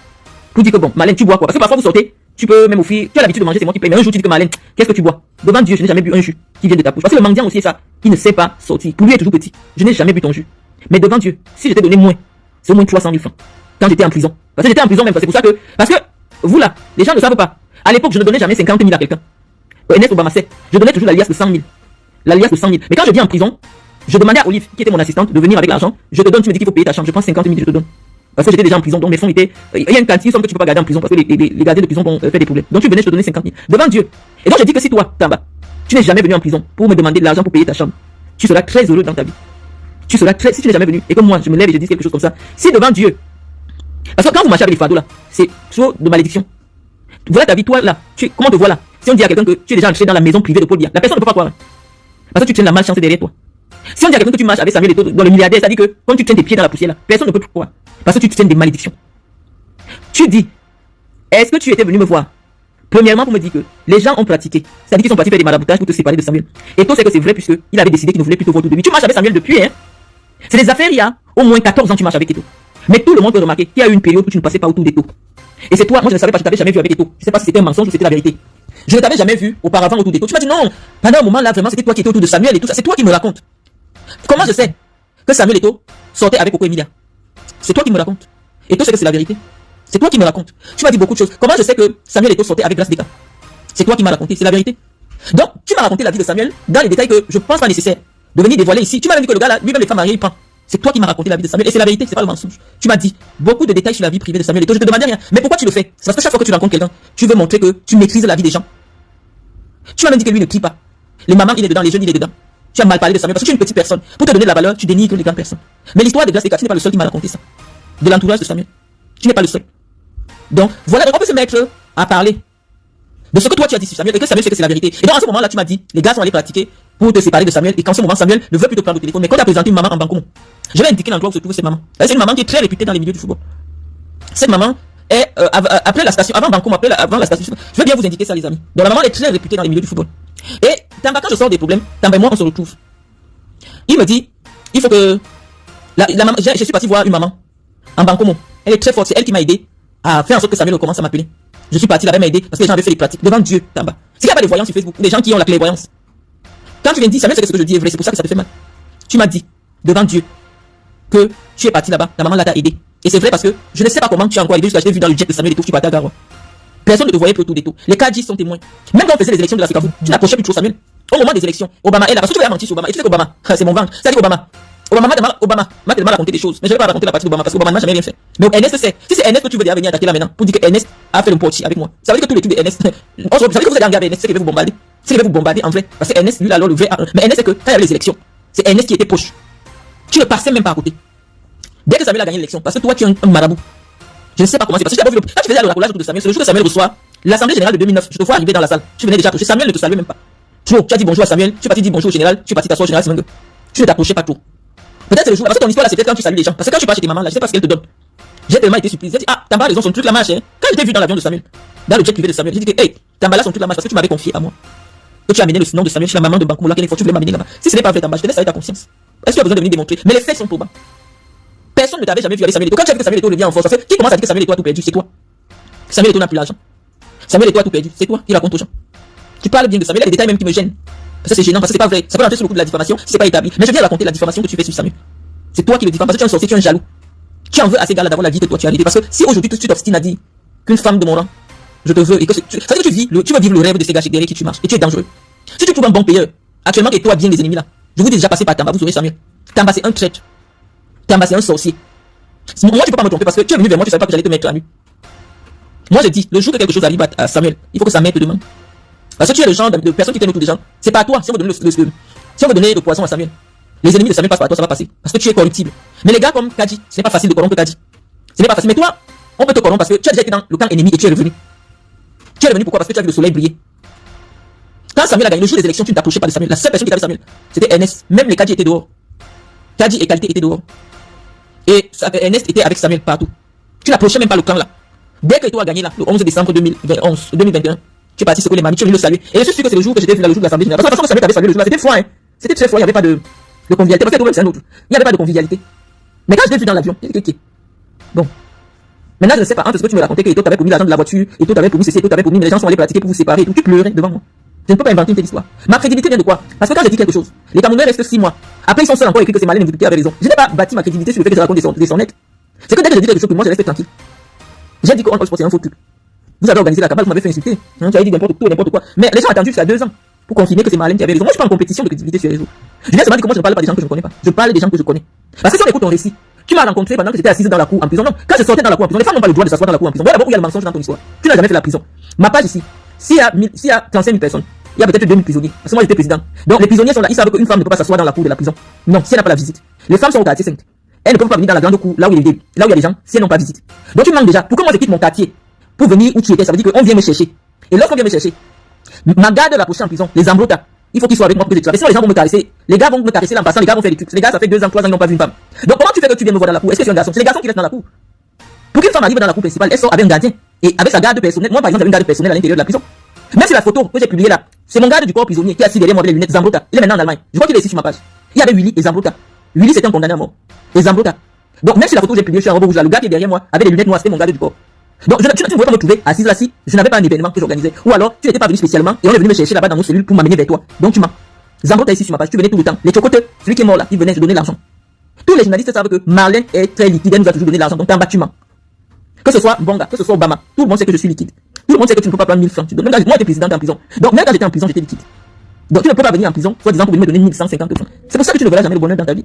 pour dire que bon, Malène, tu bois quoi? Parce que parfois vous sortez, tu peux même offrir, tu as l'habitude de manger, c'est moi qui paye. Mais un jour tu dis que Malène, qu'est-ce que tu bois? Devant Dieu, je n'ai jamais bu un jus qui vient de ta bouche. Parce que le mendiant aussi est ça, il ne sait pas sortir. Pour lui, il est toujours petit. Je n'ai jamais bu ton jus. Mais devant Dieu, si je t'ai donné moins, c'est au moins 300 000 francs. Quand j'étais en prison. Parce que j'étais en prison même, c'est pour ça que, parce que vous là, les gens ne savent pas. À l'époque, je ne donnais jamais 50 000 à quelqu'un. Ernest Obama sait, je donnais toujours l'alias de 100 000. L'alias de 100 000. Mais quand je viens en prison, je demandais à Olive, qui était mon assistante, de venir avec l'argent. Je te donne, tu me dis qu'il faut payer ta chambre. Je prends 50 000, je te donne. Parce que j'étais déjà en prison, donc mes fonds étaient. Il y a une quantité somme que tu peux pas garder en prison parce que les gardiens de prison vont faire des problèmes. Donc tu venais, je te donnais 50 000. Devant Dieu. Et donc je dis que si toi, Tamba, tu n'es jamais venu en prison pour me demander de l'argent pour payer ta chambre, tu seras très heureux dans ta vie. Tu seras très. Si tu n'es jamais venu, et comme moi, je me lève et je dis quelque chose comme ça, si devant Dieu. Parce que quand vous marchez avec les fardeaux là, c'est trop de malédiction. Voilà ta vie, toi là. Comment te voilà? Si on dit à quelqu'un que tu es déjà entré dans la maison privée de Paul Biya, la personne ne peut pas croire. Parce que tu tiens la malchance derrière toi. Si on dit à quelqu'un que tu marches avec Samuel Eto'o dans le milliardaire, c'est-à-dire que quand tu tiens tes pieds dans la poussière là, personne ne peut croire. Parce que tu tiens des malédictions. Tu dis, est-ce que tu étais venu me voir? Premièrement pour me dire que les gens ont pratiqué. C'est-à-dire qu'ils sont partis faire des maraboutages pour te séparer de Samuel. Et toi c'est que c'est vrai puisque il avait décidé qu'il ne voulait plus te voir tout de lui. Tu marches avec Samuel depuis, hein. C'est des affaires, il y a au moins 14 ans tu marches avec Eto'o. Mais tout le monde peut remarquer qu'il y a eu une période où tu ne passais pas autour d'Eto'o. Et c'est toi, moi je ne savais pas, je t'avais jamais vu avec Eto'o. Je ne sais pas si c'était un mensonge ou c'était la vérité. Je ne t'avais jamais vu auparavant autour d'Eto'o. Tu m'as dit non, pendant un moment là, vraiment, c'était toi qui étais autour de Samuel et tout ça. C'est toi qui me racontes. Comment je sais que Samuel Eto'o sortait avec Coco Emilia? C'est toi qui me racontes. Et toi, c'est que c'est la vérité. C'est toi qui me racontes. Tu m'as dit beaucoup de choses. Comment je sais que Samuel Eto'o sortait avec Grace Deka? C'est toi qui m'as raconté, c'est la vérité. Donc, tu m'as raconté la vie de Samuel dans les détails que je pense pas nécessaire de venir dévoiler ici. Tu m'as même dit que le gars là, lui-même les femmes mariées, il prend. C'est toi qui m'as raconté la vie de Samuel et c'est la vérité, c'est pas le mensonge. Tu m'as dit beaucoup de détails sur la vie privée de Samuel Eto'o. Je te demandais rien. Mais pourquoi tu le fais? C'est parce que chaque fois que tu rencontres quelqu'un, tu veux montrer que tu maîtrises la vie des gens. Tu m'as même dit que lui ne crie pas. Les mamans, il est dedans, les jeunes, il est dedans. Tu as mal parlé de Samuel parce que tu es une petite personne. Pour te donner de la valeur, tu dénigres les grandes personnes. Mais l'histoire de Grace Deka, tu n'es pas le seul qui m'a raconté ça. De l'entourage de Samuel. Tu n'es pas le seul. Donc, voilà, donc on peut se mettre à parler de ce que toi tu as dit sur Samuel et que Samuel sait que c'est la vérité. Et donc, à ce moment-là, tu m'as dit, les gars sont allés pratiquer pour te séparer de Samuel et qu'en ce moment, Samuel ne veut plus te prendre au téléphone. Mais quand tu as présenté une maman en Bancomo, je vais indiquer l'endroit où se trouve cette maman. C'est une maman qui est très réputée dans les milieux du football. Cette maman est, après la station, avant Bancomo, avant la station, je vais bien vous indiquer ça, les amis. Donc, la maman est très réputée dans les milieux du football. Et Tamba, quand je sors des problèmes, Tamba et moi, on se retrouve. Il me dit, il faut que la maman, je suis parti voir une maman en Bancomo. Elle est très forte, c'est elle qui m'a aidé à faire en sorte que Samuel commence à m'appeler. Je suis parti là-bas m'aider parce que les gens avaient fait des pratiques devant Dieu, Tamba. S'il n'y a pas de voyants sur Facebook, des gens qui ont la clairvoyance. Quand tu viens de dire Samuel, c'est que ce que je dis est vrai, c'est pour ça que ça te fait mal. Tu m'as dit devant Dieu que tu es parti là-bas, ta maman là t'a aidé. Et c'est vrai parce que je ne sais pas comment tu as encore aidé jusqu'à ce que j'ai vu dans le jet de Samuel et tout, tu partais à Garoua. Personne ne te voyait plus autour des tout. Les Kadji sont témoins. Même quand on faisait les élections de l'Afrique, tu n'approchais plus trop Samuel. Au moment des élections, Obama est là parce que tu vas mentir sur Obama. Et tu sais qu'Obama, c'est mon ventre. C'est-à-dire qu'Obama, Obama m'a tellement raconté des choses. Mais je vais pas raconter la partie d'Obama parce qu'Obama n'a jamais rien fait. Mais Ernest c'est. Si c'est Ernest que tu veux venir attaquer là maintenant pour dire que Ernest a fait le portier avec moi. Ça veut dire que tous les trucs de Ernest. Vous savez que vous allez regarder Ernest, c'est qu'il veut vous bombarder. C'est qu'il veut vous bombarder en vrai. Parce que Ernest, lui, alors le vrai. Mais Ernest, c'est que quand il y avait les élections, c'est Ernest qui était poche. Tu ne passais même pas à côté. Dès que Samuel a gagné l'élection, parce que toi tu es un marabout. Je ne sais pas comment c'est passé. Quand tu faisais le roulage de Samuel, c'est le jour que Samuel reçoit l'Assemblée générale de 2009. Je te vois arriver dans la salle. Tu venais déjà approcher. Samuel ne te saluait même pas. Tu as dit bonjour à Samuel. Tu es parti dire bonjour au général. Tu es parti t'asseoir au général Simengue. Tu ne t'approchais pas trop. Peut-être c'est le jour. Parce que ton histoire là, c'est peut-être quand tu salues les gens. Parce que quand tu pars chez tes mamans là, je sais pas ce qu'elles te donnent. J'ai tellement été surprise. J'ai dit, ah, Tamba, les gens sont truc la marche. Quand je t'ai vu dans l'avion de Samuel, dans le jet privé de Samuel, j'ai dit que, hey, Tamba là sont truc la marche parce que tu m'avais confié à moi. Que tu as amené le nom de Samuel chez la maman de Banco, là, quelle fois tu voulais m'amener là-bas. Si ce n'est pas vrai, Tamba, je te laisse avec ta conscience. Est-ce que tu as besoin de venir démontrer? Mais les faits sont probants. Personne ne t'avait jamais vu avec Samuel Eto'o. Quand tu as vu que Samuel Eto'o revient en force, qui commence à dire que Samuel Eto'o a tout perdu? C'est toi. Samuel Eto'o n'a plus l'argent. Samuel Eto'o a tout perdu. C'est toi qui raconte aux gens. Tu parles bien de Samuel, il y a des détails même qui me gênent. Parce que c'est gênant, parce que c'est pas vrai. Ça peut rentrer sur le coup de la diffamation, c'est pas établi. Mais je viens raconter la diffamation que tu fais sur Samuel. C'est toi qui le diffames parce que tu es un sorcier, tu es un jaloux. Tu en veux à ces gars-là d'avoir la vie que toi tu as héritée. Parce que si aujourd'hui tu t'obstines à dire qu'une femme de mon rang, je te veux, et que ça veut dire que tu veux vivre le rêve de ces gars derrière qui tu marches, et tu es dangereux. Si tu trouves un bon payeur, actuellement et toi bien les ennemis là, je vous dis déjà passé par Tamba, vous saurez Samuel. Tamba c'est un traître. Tamba c'est un sorcier. Moi tu peux pas me tromper parce que tu es venu vers moi, tu savais pas que j'allais te mettre à nu. Moi je dis, le jour que quelque chose arrive à Samuel, il faut que sa mère te demande. Parce que tu es le genre de personne qui t'aime autour des gens. C'est pas toi, si on veut donner le poison à Samuel. Les ennemis de Samuel passent par toi, ça va passer. Parce que tu es corruptible. Mais les gars comme Kadi, ce n'est pas facile de corrompre Kadi. Ce n'est pas facile. Mais toi, on peut te corrompre parce que tu as déjà été dans le camp ennemi et tu es revenu. Tu es revenu pourquoi? Parce que tu as vu le soleil briller. Quand Samuel a gagné le jour des élections, tu ne t'approchais pas de Samuel. La seule personne qui avait Samuel, c'était Ernest. Même les Kadi étaient dehors. Kadi et Qualité étaient dehors. Et Ernest était avec Samuel partout. Tu n'approchais même pas le camp là. Dès que toi as gagné là, le 11 décembre 2021, tu es parti secouer les mamies, tu es venu le saluer. Et je suis sûr que c'est le jour que j'étais venu là, le jour de l'Assemblée générale. Parce que Samuel t'avait salué le jour là, c'était froid, hein. C'était très froid, il n'y avait pas de convivialité. Parce que toi-même c'est un autre. Il n'y avait pas de convivialité. Mais quand je l'ai vu dans l'avion, j'ai dit, ok. Bon. Maintenant, je ne sais pas, entre ce que tu me racontais, que Eto'o t'avait promis l'argent de la voiture, Eto'o t'avait promis ceci, Eto'o t'avait promis, mais les gens sont allés pratiquer pour vous séparer et tout. Tu pleurais devant moi. Je ne peux pas inventer une telle histoire. Ma crédibilité vient de quoi? Parce que quand je dis quelque chose, les Camerounais restent 6 mois. Après, ils sont seuls encore écrit que c'est Malène et avait raison. Je n'ai pas bâti ma crédibilité sur le fait que je raconte des sonnettes. C'est que dès que je dis quelque chose, pour moi, je reste tranquille. J'ai dit qu'on c'est un faux truc. Vous avez organisé la cabale, vous m'avez fait insulter. Tu avez dit n'importe quoi. Mais les gens ont attendu jusqu'à 2 ans pour confirmer que c'est Malène qui avait raison. Moi, je suis pas en compétition de crédibilité sur les réseaux. Je viens seulement dire que moi, je ne parle pas des gens que je ne connais pas. Je parle des gens que je connais. Parce que si on écoute ton récit, tu m'as rencontré pendant que j'étais assise dans la cour en prison. Non, quand je sortais dans la cour en prison, les femmes n'ont pas le droit de s'asseoir dans la cour en prison. Voilà d'abord où il y a le mensonge dans ton histoire. Tu n'as jamais fait la prison. Ma page ici, s'il y a 35 000 personnes, il y a peut-être 2000 prisonniers. Parce que moi, j'étais président. Donc, les prisonniers sont là, ils savent qu'une femme ne peut pas s'asseoir dans la cour de la prison. Non, si elle n'a pas la visite. Les femmes sont au quartier 5. Elles ne peuvent pas venir dans la grande cour, là où il y a des gens, si elles n'ont pas visite. Donc, tu me manques déjà. Pourquoi moi, je quitte mon quartier pour venir où tu étais? Ça veut dire qu'on vient me chercher. Et lorsqu'on vient me chercher, ma garde la prochaine en prison, les Ambrota, il faut qu'ils soient avec moi pour que je travaille. Sinon, les gens vont me caresser. Les gars vont me caresser là en passant, les gars vont faire des trucs. Les gars, ça fait 2 ans, 3 ans, ils n'ont pas vu une femme. Donc, comment tu fais que tu viens me voir dans la cour? Est-ce que c'est un garçon? C'est les garçons qui restent dans la cour. Pour qu'une femme arrive dans la cour principale, elle sort avec un gardien. Et avec sa garde personnelle, moi par exemple, j'avais une garde personnelle à l'intérieur de la prison. Même sur la photo que j'ai publiée là, c'est mon garde du corps prisonnier qui est assis derrière moi avec les lunettes, Zambrota. Il est maintenant en Allemagne. Je crois qu'il est ici sur ma page. Il y avait Willy et Zambrota. Willy c'était un condamné à mort. Et Zambrota. Donc même sur la photo que j'ai publiée, je suis en robe rouge là, le gars qui est derrière moi avec les lunettes noires, c'était mon garde du corps. Donc tu ne pouvais pas me trouver assise là si je n'avais pas un événement que j'organisais. Ou alors tu n'étais pas venu spécialement et on est venu me chercher là-bas dans nos cellules pour m'amener vers toi. Donc tu mens. Zambrota est ici sur ma page, tu venais tout le temps. Les chocoteux, celui qui est mort là, il venait, je donnais l'argent. Tous les journalistes savent que Marlène est très liquide, elle nous a toujours donné l'argent. Donc t'es en bas, tu mens. Que ce soit Bonga, que ce soit Obama, tout le monde sait que je suis liquide. Tout le monde sait que tu ne peux pas prendre 1000 francs. Même quand moi j'étais président en prison. Donc même quand j'étais en prison, j'étais liquide. Donc tu ne peux pas venir en prison, soit disant pour venir me donner 1150 francs. C'est pour ça que tu ne verras jamais le bonheur dans ta vie.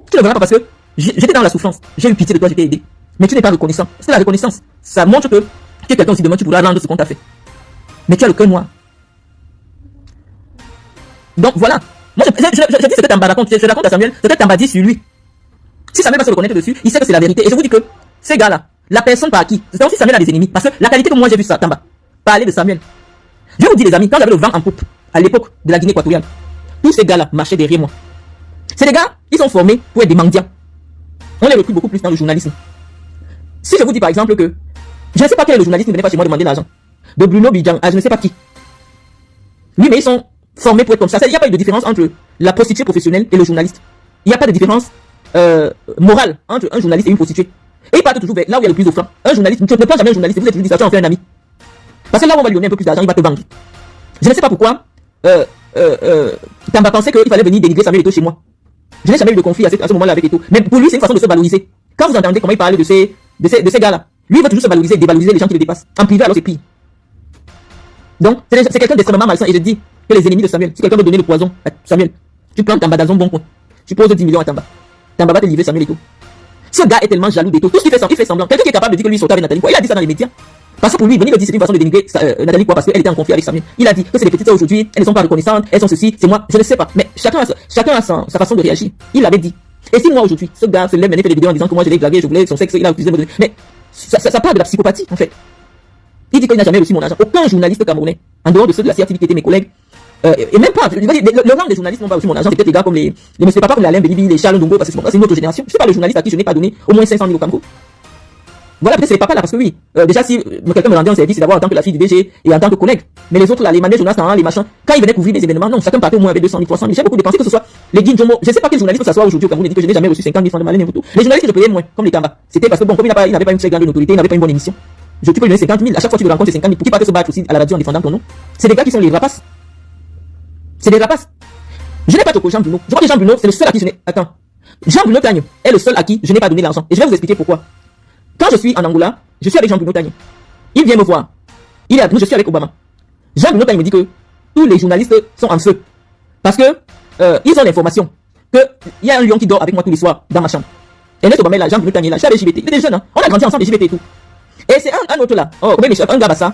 Tu ne verras pas parce que j'étais dans la souffrance. J'ai eu pitié de toi, j'étais aidé. Mais tu n'es pas reconnaissant. C'est la reconnaissance. Ça montre que tu es quelqu'un aussi demain, tu pourras rendre ce qu'on t'a fait. Mais tu as le cœur noir. Donc voilà. Moi je dis ce que Tamba raconte. Je raconte à Samuel ce que Tamba dit sur lui. Si Samuel va se reconnaître dessus, il sait que c'est la vérité. Et je vous dis que ces gars-là, la personne par qui, c'est aussi Samuel a des ennemis. Parce que la qualité que moi j'ai vu ça, Tamba, parler de Samuel. Je vous dis les amis, quand j'avais le vent en poupe, à l'époque de la Guinée équatoriale, tous ces gars-là marchaient derrière moi. C'est des gars, ils sont formés pour être des mendiants. On les recrute beaucoup plus dans le journalisme. Si je vous dis par exemple que, je ne sais pas quel est le journaliste qui venait pas chez moi demander l'argent, de Bruno Bidjan, je ne sais pas qui. Oui, mais ils sont formés pour être comme ça. Il n'y a pas eu de différence entre la prostituée professionnelle et le journaliste. Il n'y a pas de différence morale entre un journaliste et une prostituée. Et ils partent toujours vers là où il y a le plus offrant. Un journaliste, tu ne prends jamais un journaliste, vous êtes toujours dit ça, tu en fais un ami. Parce que là où on va lui donner un peu plus d'argent, il va te vendre. Je ne sais pas pourquoi Tamba pensait qu'il fallait venir dénigrer Samuel Eto'o chez moi. Je n'ai jamais eu de conflit à ce moment-là avec Eto'o. Mais pour lui, c'est une façon de se valoriser. Quand vous entendez comment il parle de ces gars-là, lui il va toujours se valoriser et dévaloriser les gens qui le dépassent. En privé, alors c'est pire. Donc, c'est quelqu'un d'extrêmement malsain. Et je dis que les ennemis de Samuel, si quelqu'un veut donner le poison à Samuel, tu plantes Tamba dans un bon coin. Tu poses 10 millions à Tamba. Tamba va te livrer Samuel Eto'o. Ce gars est tellement jaloux d'Eto'o. Tout ce qu'il fait, il fait semblant. Quelqu'un qui est capable de dire que lui sortait avec Nathalie Quoi. Il a dit ça dans les médias. Parce que pour lui, venir le dire, c'est une façon de dénigrer Nathalie Quoi parce qu'elle était en conflit avec Samuel. Il a dit que c'est des petites sœurs aujourd'hui, elles ne sont pas reconnaissantes, elles sont ceci, c'est moi, je ne sais pas. Mais chacun a sa façon de réagir. Il l'avait dit. Et si moi aujourd'hui, ce gars se lève, fait des vidéos en disant que moi je l'ai blagué, je voulais son sexe, il a accusé de me. Mais ça part de la psychopathie en fait. Il dit qu'il n'a jamais reçu mon argent. Aucun journaliste camerounais, en dehors de ceux de la CRTV qui étaient mes collègues, et même pas, le rang des journalistes n'ont pas reçu mon argent, c'est peut-être les gars comme les monsieur papa, comme les Alain Belibi, les Charles Ndongo, parce que c'est une autre génération. Je sais pas le journaliste à qui je n'ai pas donné au moins 500 000 au Cameroun. Voilà, peut-être c'est les papas là, parce que oui, déjà si quelqu'un me rendait un service, c'est d'abord en tant que la fille du DG et en tant que collègue. Mais les autres là, les Manuel Jonas, les machins, quand ils venaient couvrir des événements, non, chacun partait au moins avec 200 000, 300 000. J'ai beaucoup dépensé, que ce soit les Guy Jomo. Je sais pas quel journaliste s'assoit aujourd'hui au Cameroun et dit que je n'ai jamais reçu 50 000 francs de Malin et tout. Les journalistes que je payais moins, comme les Kamba. C'était parce que bon, comme il n'avait pas une très grande autorité, il n'avait pas une bonne émission. Je peux lui donner 50 000. À chaque fois, tu le rencontres, c'est 50 000. Pour qu'il parte se battre aussi à la radio en défendant ton nom. C'est des gars qui sont les rapaces. C'est des rapaces. Je n'ai pas de Jean Bruno. Je crois que Jean Bruno, c'est le seul à qui je n'ai. Attends. Jean Bruno Tagne est le seul à qui je n'ai pas donné l'argent. Et je vais vous expliquer pourquoi. Quand je suis en Angola, je suis avec Jean Bruno Tagne. Il vient me voir. Il est avec nous, je suis avec Obama. Jean Bruno Tagne me dit que tous les journalistes sont en feu. Parce que ils ont l'information qu'il y a un lion qui dort avec moi tous les soirs dans ma chambre. Et là, Obama est là, Jean Bruno Tagne est là. Je suis avec JBT. Il était jeune, hein. On a grandi ensemble, JBT et tout. Et c'est un autre là. Oh, un gars Bassa.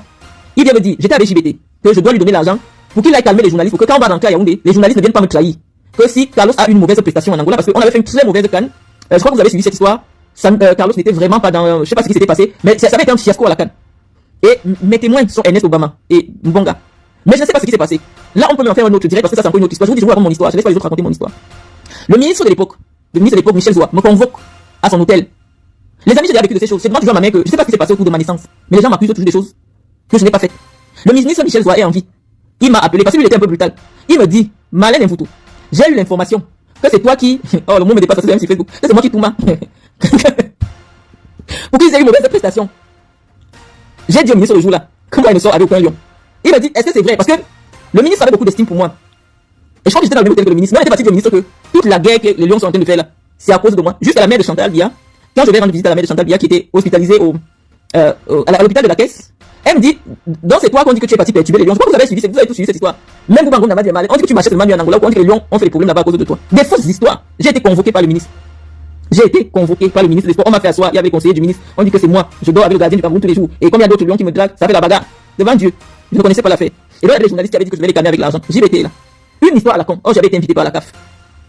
Il vient me dire, j'étais avec JBT, que je dois lui donner l'argent pour qu'il aille calmer les journalistes, pour que quand on va dans le cas Yaoundé, les journalistes ne viennent pas me trahir. Que si Carlos a une mauvaise prestation en Angola, parce qu'on avait fait une très mauvaise canne, je crois que vous avez suivi cette histoire, Carlos n'était vraiment pas dans, je sais pas ce qui s'était passé, mais ça avait été un fiasco à la canne. Et mes témoins sont Ernest Obama et Mbonga. Mais je ne sais pas ce qui s'est passé. Là, on peut me en faire un autre direct parce que ça c'est encore une autre histoire. Je vous dis, je vous raconte mon histoire, je laisse pas les autres raconter mon histoire. Le ministre de l'époque, Michel Zoua, me convoque à son hôtel. Les amis, j'ai déjà vécu de ces choses. C'est devant toujours ma mère que je sais pas ce qui s'est passé au cours de ma naissance, mais les gens m'accusent toujours des choses que je n'ai pas faites. Le ministre Michel Zoua est en vie. Il m'a appelé parce qu'il était un peu brutal. Il me dit, Malène Mfoutou, j'ai eu l'information que c'est toi qui, oh le mot me dépasse, c'est même sur Facebook, c'est moi qui tout m'a. Pour qu'ils aient eu une mauvaise prestation. J'ai dit au ministre le jour là, comment il me sort avec aucun lion. Il m'a dit, est-ce que c'est vrai? Parce que le ministre avait beaucoup d'estime pour moi. Et je crois que j'étais dans le même hôtel que le ministre. Mais on était parti du ministre que toute la guerre que les lions sont en train de faire là, c'est à cause de moi. Juste à la mère de Chantal Bia, quand je vais rendre visite à la mère de Chantal Bia qui était hospitalisée à l'hôpital de la Caisse, elle me dit, donc c'est toi qu'on dit que tu es parti perturber les lions. Je crois que vous avez suivi, vous avez tous suivi cette histoire. Même vous, n'a pas dit mal. On dit que tu marchais seulement en Angola, on dit que les lions ont fait des problèmes là-bas à cause de toi. Des fausses histoires. J'ai été convoqué par le ministre. J'ai été convoqué par le ministre des Sports. On m'a fait asseoir, il y avait le conseiller du ministre. On dit que c'est moi. Je dors avec le gardien du Cameroun tous les jours. Et comme il y a d'autres lions qui me draguent, ça fait la bagarre. Devant Dieu. Je ne connaissais pas l'affaire. Et là, il y avait des journalistes qui avaient dit que je devais les calmer avec l'argent. J'y étais là. Une histoire à la con. Oh, j'avais été invité par la CAF.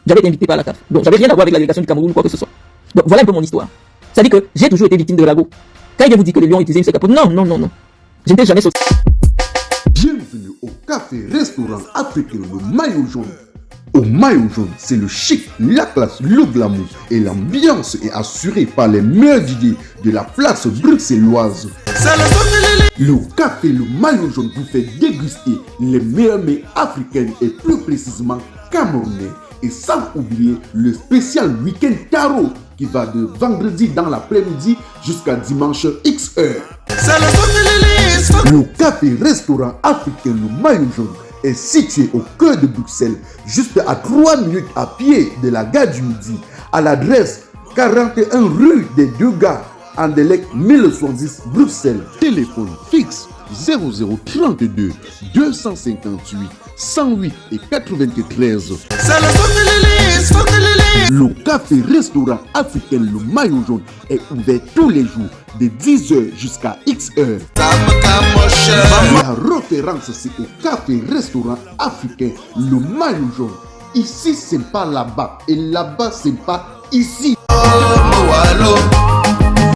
J'avais été invité par la CAF. Donc, j'avais rien à voir avec la délégation du Cameroun ou quoi que ce soit. Donc, voilà un peu mon histoire. Ça dit que j'ai toujours été victime de lago. Quand il vous dit que les lions utilisaient une seule capote, non. Je n'étais jamais sauté. Bienvenue au café-restaurant africain Le Maillot Jaune. Au Maillot Jaune, c'est le chic, la classe, le glamour et l'ambiance est assurée par les meilleurs idées de la place bruxelloise. Le café Le Maillot Jaune vous fait déguster les meilleurs mets africains et plus précisément camerounais. Et sans oublier le spécial week-end tarot qui va de vendredi dans l'après-midi jusqu'à dimanche X heure. Le café-restaurant africain Le Maillot Jaune est situé au cœur de Bruxelles, juste à 3 minutes à pied de la gare du Midi, à l'adresse 41 rue des Deux Gares, Anderlecht 1070 Bruxelles. Téléphone fixe 0032 258 108 et 93. Le café-restaurant africain Le Maillot Jaune est ouvert tous les jours de 10h jusqu'à X heures. La référence c'est au café-restaurant africain Le Maillot Jaune. Ici c'est pas là-bas et là-bas c'est pas ici.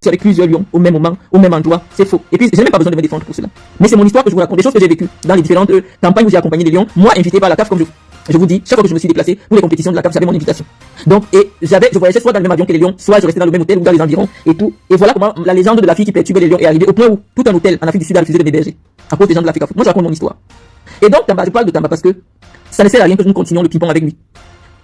Avec plusieurs lions au même moment, au même endroit, c'est faux. Et puis, je n'ai même pas besoin de me défendre pour cela. Mais c'est mon histoire que je vous raconte, des choses que j'ai vécues dans les différentes campagnes où j'ai accompagné les lions. Moi, invité par la CAF, comme je vous dis, chaque fois que je me suis déplacé pour les compétitions de la CAF, j'avais mon invitation. Donc, et je voyageais soit dans le même avion que les lions, soit je restais dans le même hôtel ou dans les environs et tout. Et voilà comment la légende de la fille qui perturbait les lions est arrivée au point où tout un hôtel en Afrique du Sud a refusé de m'héberger à cause des gens de l'Afrique. Moi, je raconte mon histoire. Et donc, Tamba, je parle de Tamba parce que ça ne sert à rien que nous continuions le ping-pong avec lui.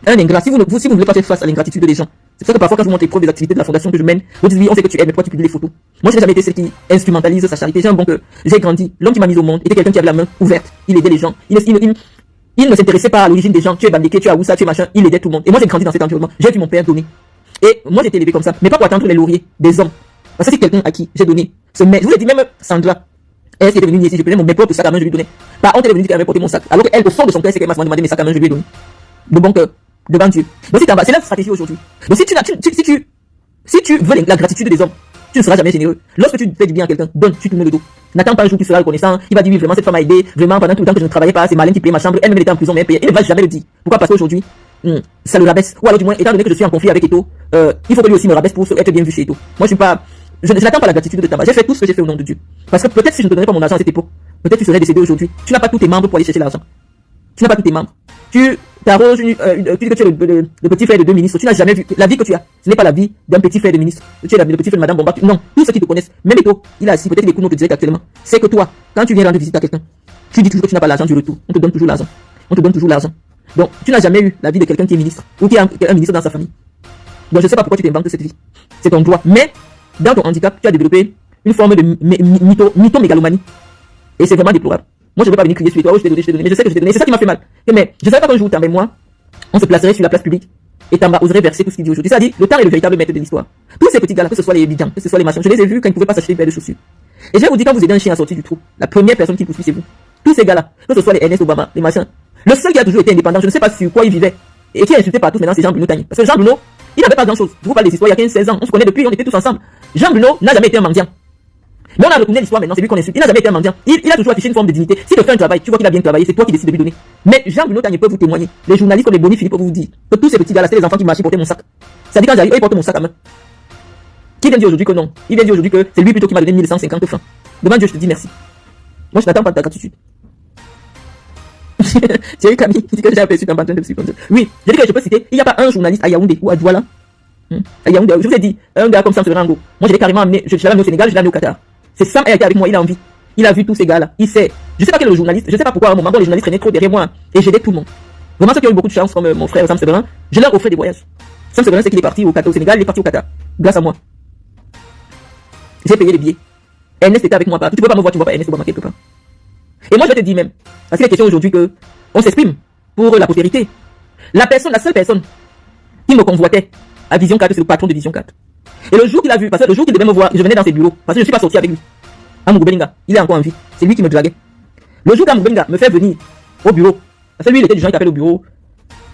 Un ingrat, si vous ne voulez pas faire face à l'ingratitude des gens, c'est pour ça que parfois quand je vous montre les preuves des activités de la fondation que je mène, vous dites oui, on sait que tu aimes, mais pourquoi tu publies les photos? Moi, je n'ai jamais été celle qui instrumentalise sa charité. J'ai un bon cœur. J'ai grandi. L'homme qui m'a mis au monde était quelqu'un qui avait la main ouverte. Il aidait les gens. Il ne s'intéressait pas à l'origine des gens. Tu es Bandeke, tu es Aoussa, tu es machin. Il aidait tout le monde. Et moi, j'ai grandi dans cet environnement. J'ai vu mon père donner. Et moi, j'ai été élevé comme ça. Mais pas pour attendre les lauriers des hommes. Parce que c'est quelqu'un à qui j'ai donné. Je vous l'ai dit, même Sandra. Elle était venue ici, je prenais mes propres sacs à main, je lui donnais. Par contre, elle est venue qu'elle avait porté mon sac. Alors qu'elle, au fond de son cœur, c'est qu'elle m'a demandé mes sacs à main, je lui ai donné. De bon cœur. devant Dieu. Donc c'est la stratégie aujourd'hui. Donc si tu veux la gratitude des hommes, tu ne seras jamais généreux. Lorsque tu fais du bien à quelqu'un, donne, tu tournes le dos. N'attends pas un jour qu'il sera reconnaissant, il va dire oui, vraiment cette femme m'a aidé, vraiment pendant tout le temps que je ne travaillais pas, c'est Marlène qui payait ma chambre, elle-même était en prison, mais elle payait. Il ne va jamais le dire. Pourquoi? Parce qu'aujourd'hui, ça le rabaisse. Ou alors du moins, étant donné que je suis en conflit avec Eto, il faut que lui aussi me rabaisse pour être bien vu chez Eto. Moi je n'attends pas la gratitude de Tamba. J'ai fait tout ce que j'ai fait au nom de Dieu. Parce que peut-être si je ne te donnais pas mon argent à cette époque, peut-être tu serais décédé aujourd'hui. Tu n'as pas tous tes membres pour aller chercher l'argent. Tu n'as pas tous tes membres. Tu t'arroses, tu dis que tu es le petit frère de 2 ministres. Tu n'as jamais vu la vie que tu as. Ce n'est pas la vie d'un petit frère de ministre. Tu es le petit frère de Madame Bomba. Non, tous ceux qui te connaissent, même Eto, il a assis, peut-être les coups te disaient actuellement. C'est que toi, quand tu viens rendre visite à quelqu'un, tu dis toujours que tu n'as pas l'argent du retour. On te donne toujours l'argent. On te donne toujours l'argent. Donc, tu n'as jamais eu la vie de quelqu'un qui est ministre ou qui a un ministre dans sa famille. Donc, je ne sais pas pourquoi tu t'inventes cette vie. C'est ton droit. Mais, dans ton handicap, tu as développé une forme de mytho-mégalomanie. Et c'est vraiment déplorable. Moi, je ne veux pas venir crier sur toi, oh, je t'ai donné, mais je sais que je t'ai donné. C'est ça qui m'a fait mal. Mais je ne savais pas qu'un jour, Tamba et moi, on se placerait sur la place publique et Tamba oserait verser tout ce qu'il dit aujourd'hui. C'est-à-dire, le temps est le véritable maître de l'histoire. Tous ces petits gars-là, que ce soit les bidjans, que ce soit les machins, je les ai vus quand ils ne pouvaient pas s'acheter une paire de chaussures. Et je vais vous dire, quand vous aidez un chien à sortir du trou, la première personne qui poursuit, c'est vous. Tous ces gars-là, que ce soit les Ernest Obama, les machins. Le seul qui a toujours été indépendant, je ne sais pas sur quoi il vivait, et qui est insulté par tous maintenant, c'est Jean Bruno Tagny. Parce que Jean Bruno, il n'avait pas grand-chose. Je vous parle des histoires, il y a 15-16 ans, on se connaît depuis, on était tous ensemble. Jean Bruno n'a jamais été un mendiant. Mais on a retourné l'histoire maintenant, c'est lui qu'on insulte. Il n'a jamais été un mendiant. Il a toujours affiché une forme de dignité. S'il te fait un travail, tu vois qu'il a bien travaillé, c'est toi qui décides de lui donner. Mais Jean Bruno Tagny peut vous témoigner. Les journalistes comme les Boni Philippe peuvent vous dire que tous ces petits gars-là, c'était les enfants qui marchaient porter mon sac. Ça dit quand j'arrive, ils portent mon sac à main. Qui vient dire aujourd'hui que non? Il vient dire aujourd'hui que c'est lui plutôt qui m'a donné 1150 francs. Devant Dieu, je te dis merci. Moi, je n'attends pas de ta gratitude. Thierry Camille dit que j'ai aperçu un bâton de psychologue. Oui, je dis que je peux citer, il n'y a pas un journaliste à Yaoundé ou à Douala. À Yaoundé, je vous ai dit, un gars comme Sam Severango. Moi, je l'ai carrément amené, je l'ai amené au Sénégal, je l'ai amené au Qatar. C'est Sam qui était avec moi, il a envie. Il a vu tous ces gars-là, il sait. Je sais pas quel est le journaliste, je sais pas pourquoi à un moment, les journalistes traînaient trop derrière moi et j'aidais tout le monde. Vraiment, ceux qui ont eu beaucoup de chance, comme mon frère Sam Severin, je leur offrais des voyages. Sam Severin, c'est qu'il est parti au Sénégal, il est parti au Qatar. Grâce à moi. J'ai payé les billets. Ernest était avec moi partout. Tu peux pas me voir, tu vois pas Ernest Obama quelque part. Et moi, je te dis même, parce qu'il est question aujourd'hui que on s'exprime pour la postérité. La seule personne qui me convoitait à Vision 4, c'est le patron de Vision 4. Et le jour qu'il a vu, parce que le jour qu'il devait me voir, je venais dans ses bureaux, parce que je ne suis pas sorti avec lui. Amourou Belinga, il est encore en vie. C'est lui qui me draguait. Le jour qu'Amourou Belinga me fait venir au bureau, parce que lui, il était du genre qui appelle au bureau,